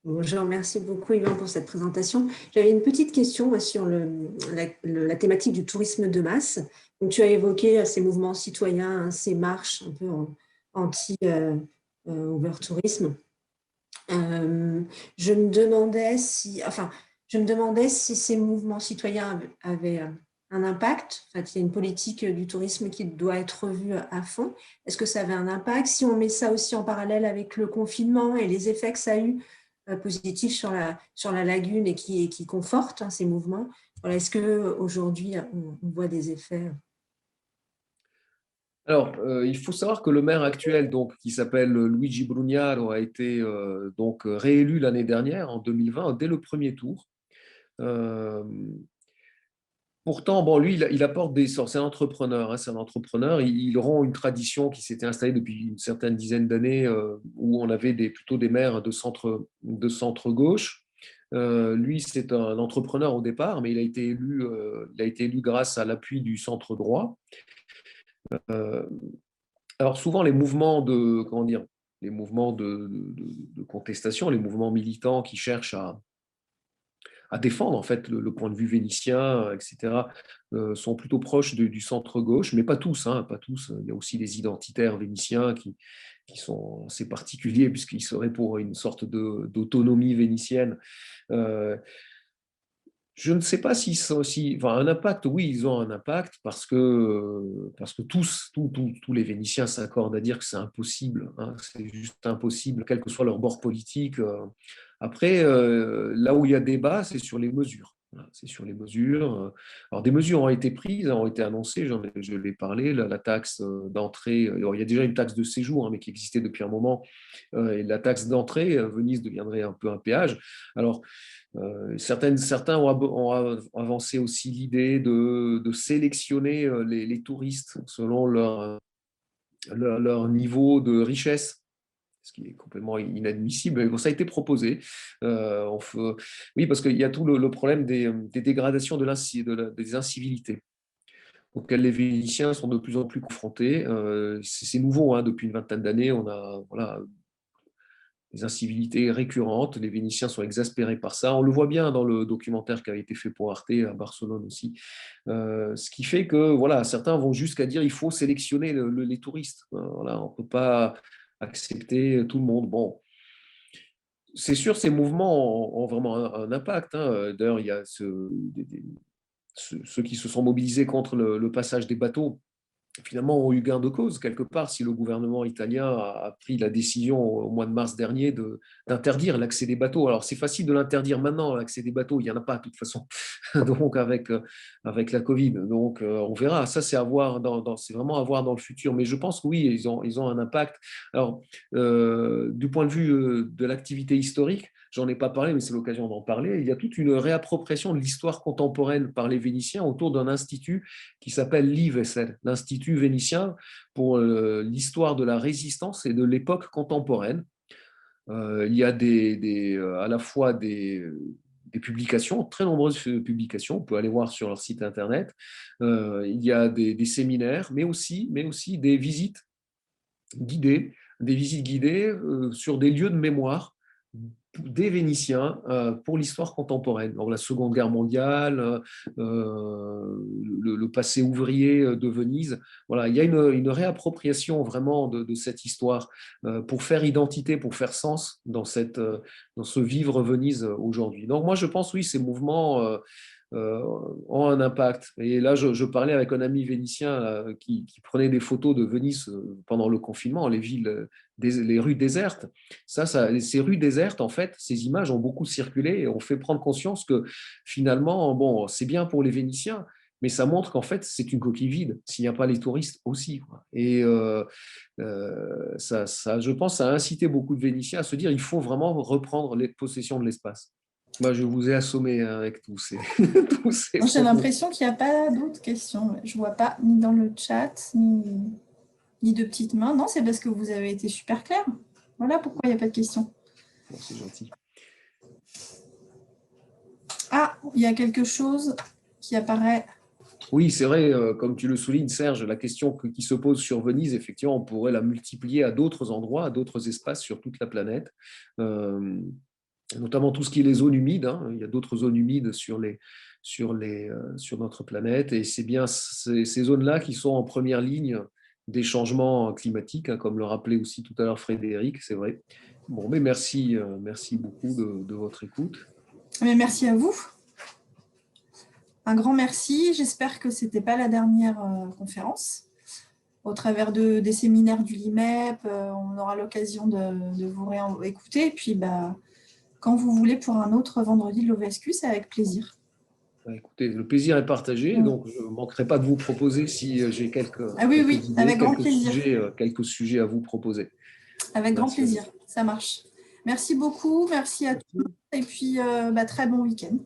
Bonjour, merci beaucoup Yvan pour cette présentation. J'avais une petite question sur la thématique du tourisme de masse. Donc, tu as évoqué ces mouvements citoyens, ces marches un peu anti-over-tourisme. Je me demandais si ces mouvements citoyens avaient un impact. En fait, il y a une politique du tourisme qui doit être revue à fond. Est-ce que ça avait un impact? Si on met ça aussi en parallèle avec le confinement et les effets que ça a eu positifs sur la lagune et qui confortent ces mouvements, voilà, est-ce qu'aujourd'hui, on voit des effets? Alors, il faut savoir que le maire actuel, donc, qui s'appelle Luigi Brugnaro, a été donc réélu l'année dernière, en 2020, dès le premier tour. Pourtant, bon, lui, il apporte des sorts. C'est un entrepreneur. Hein, c'est un entrepreneur. Il rompt une tradition qui s'était installée depuis une certaine dizaine d'années, où on avait plutôt des maires de centre gauche. Lui, c'est un entrepreneur au départ, mais il a été élu grâce à l'appui du centre droit. Alors souvent, les mouvements de contestation, les mouvements militants qui cherchent à défendre en fait le point de vue vénitien, etc., sont plutôt proches du centre gauche, mais pas tous, hein, pas tous. Il y a aussi des identitaires vénitiens qui sont assez particuliers puisqu'ils seraient pour une sorte d'autonomie vénitienne. Je ne sais pas enfin, un impact, oui, ils ont un impact parce que tous les Vénitiens s'accordent à dire que c'est impossible, hein, c'est juste impossible, quel que soit leur bord politique. Après, là où il y a débat, c'est sur les mesures. Voilà, c'est sur les mesures. Alors, des mesures ont été prises, ont été annoncées, je l'ai parlé, la taxe d'entrée. Alors, il y a déjà une taxe de séjour, hein, mais qui existait depuis un moment. Et la taxe d'entrée, Venise deviendrait un peu un péage. Alors, certains ont avancé aussi l'idée de sélectionner les touristes selon leur niveau de richesse, ce qui est complètement inadmissible. Mais bon, ça a été proposé. Oui, parce qu'il y a tout le problème des dégradations des incivilités auxquelles les Vénitiens sont de plus en plus confrontés. C'est nouveau, hein, depuis une vingtaine d'années, on a des incivilités récurrentes. Les Vénitiens sont exaspérés par ça. On le voit bien dans le documentaire qui a été fait pour Arte à Barcelone aussi. Ce qui fait que voilà, certains vont jusqu'à dire qu'il faut sélectionner les touristes. Voilà, on ne peut pas accepter tout le monde. Bon, c'est sûr, ces mouvements ont vraiment un impact, hein. D'ailleurs, il y a ceux qui se sont mobilisés contre le passage des bateaux finalement ont eu gain de cause quelque part si le gouvernement italien a pris la décision au mois de mars dernier d'interdire l'accès des bateaux. Alors c'est facile de l'interdire maintenant, l'accès des bateaux, il n'y en a pas de toute façon, donc avec la Covid. Donc on verra, ça c'est c'est vraiment à voir dans le futur, mais je pense que oui, ils ont un impact. Alors du point de vue de l'activité historique, j'en ai pas parlé, mais c'est l'occasion d'en parler. Il y a toute une réappropriation de l'histoire contemporaine par les Vénitiens autour d'un institut qui s'appelle l'IVESEL, l'Institut vénitien pour l'histoire de la résistance et de l'époque contemporaine. Il y a à la fois des publications, très nombreuses publications, on peut aller voir sur leur site internet. Il y a des séminaires, mais aussi des visites guidées, sur des lieux de mémoire des Vénitiens pour l'histoire contemporaine. Donc, la Seconde Guerre mondiale, le passé ouvrier de Venise. Voilà, il y a une réappropriation vraiment de cette histoire pour faire identité, pour faire sens dans ce vivre Venise aujourd'hui. Donc moi, je pense, oui, ces mouvements ont un impact. Et là, je parlais avec un ami vénitien qui prenait des photos de Venise pendant le confinement, les rues désertes. Ces rues désertes, en fait, ces images ont beaucoup circulé et ont fait prendre conscience que finalement, bon, c'est bien pour les Vénitiens, mais ça montre qu'en fait, c'est une coquille vide s'il n'y a pas les touristes aussi, quoi. Et ça, je pense, ça a incité beaucoup de Vénitiens à se dire il faut vraiment reprendre les possessions de l'espace. Moi, je vous ai assommé avec tous ces J'ai l'impression qu'il n'y a pas d'autres questions. Je ne vois pas ni dans le chat, ni de petites mains. Non, c'est parce que vous avez été super clair. Voilà pourquoi il n'y a pas de questions. Bon, c'est gentil. Ah, il y a quelque chose qui apparaît. Oui, c'est vrai, comme tu le soulignes, Serge, la question qui se pose sur Venise, effectivement, on pourrait la multiplier à d'autres endroits, à d'autres espaces sur toute la planète. Notamment tout ce qui est les zones humides, hein. Il y a d'autres zones humides sur notre planète, et c'est bien ces zones-là qui sont en première ligne des changements climatiques, hein, comme le rappelait aussi tout à l'heure Frédéric, c'est vrai. Bon, mais merci beaucoup de votre écoute. Mais merci à vous. Un grand merci. J'espère que ce n'était pas la dernière conférence. Au travers des séminaires du LIMEP, on aura l'occasion de vous réécouter. Et puis, quand vous voulez pour un autre vendredi de l'OVSQ, c'est avec plaisir. Écoutez, le plaisir est partagé, donc je ne manquerai pas de vous proposer si j'ai quelques idées, avec grand plaisir. Quelques sujets à vous proposer. Avec grand plaisir, ça marche. Merci beaucoup, merci à tous et puis très bon week-end.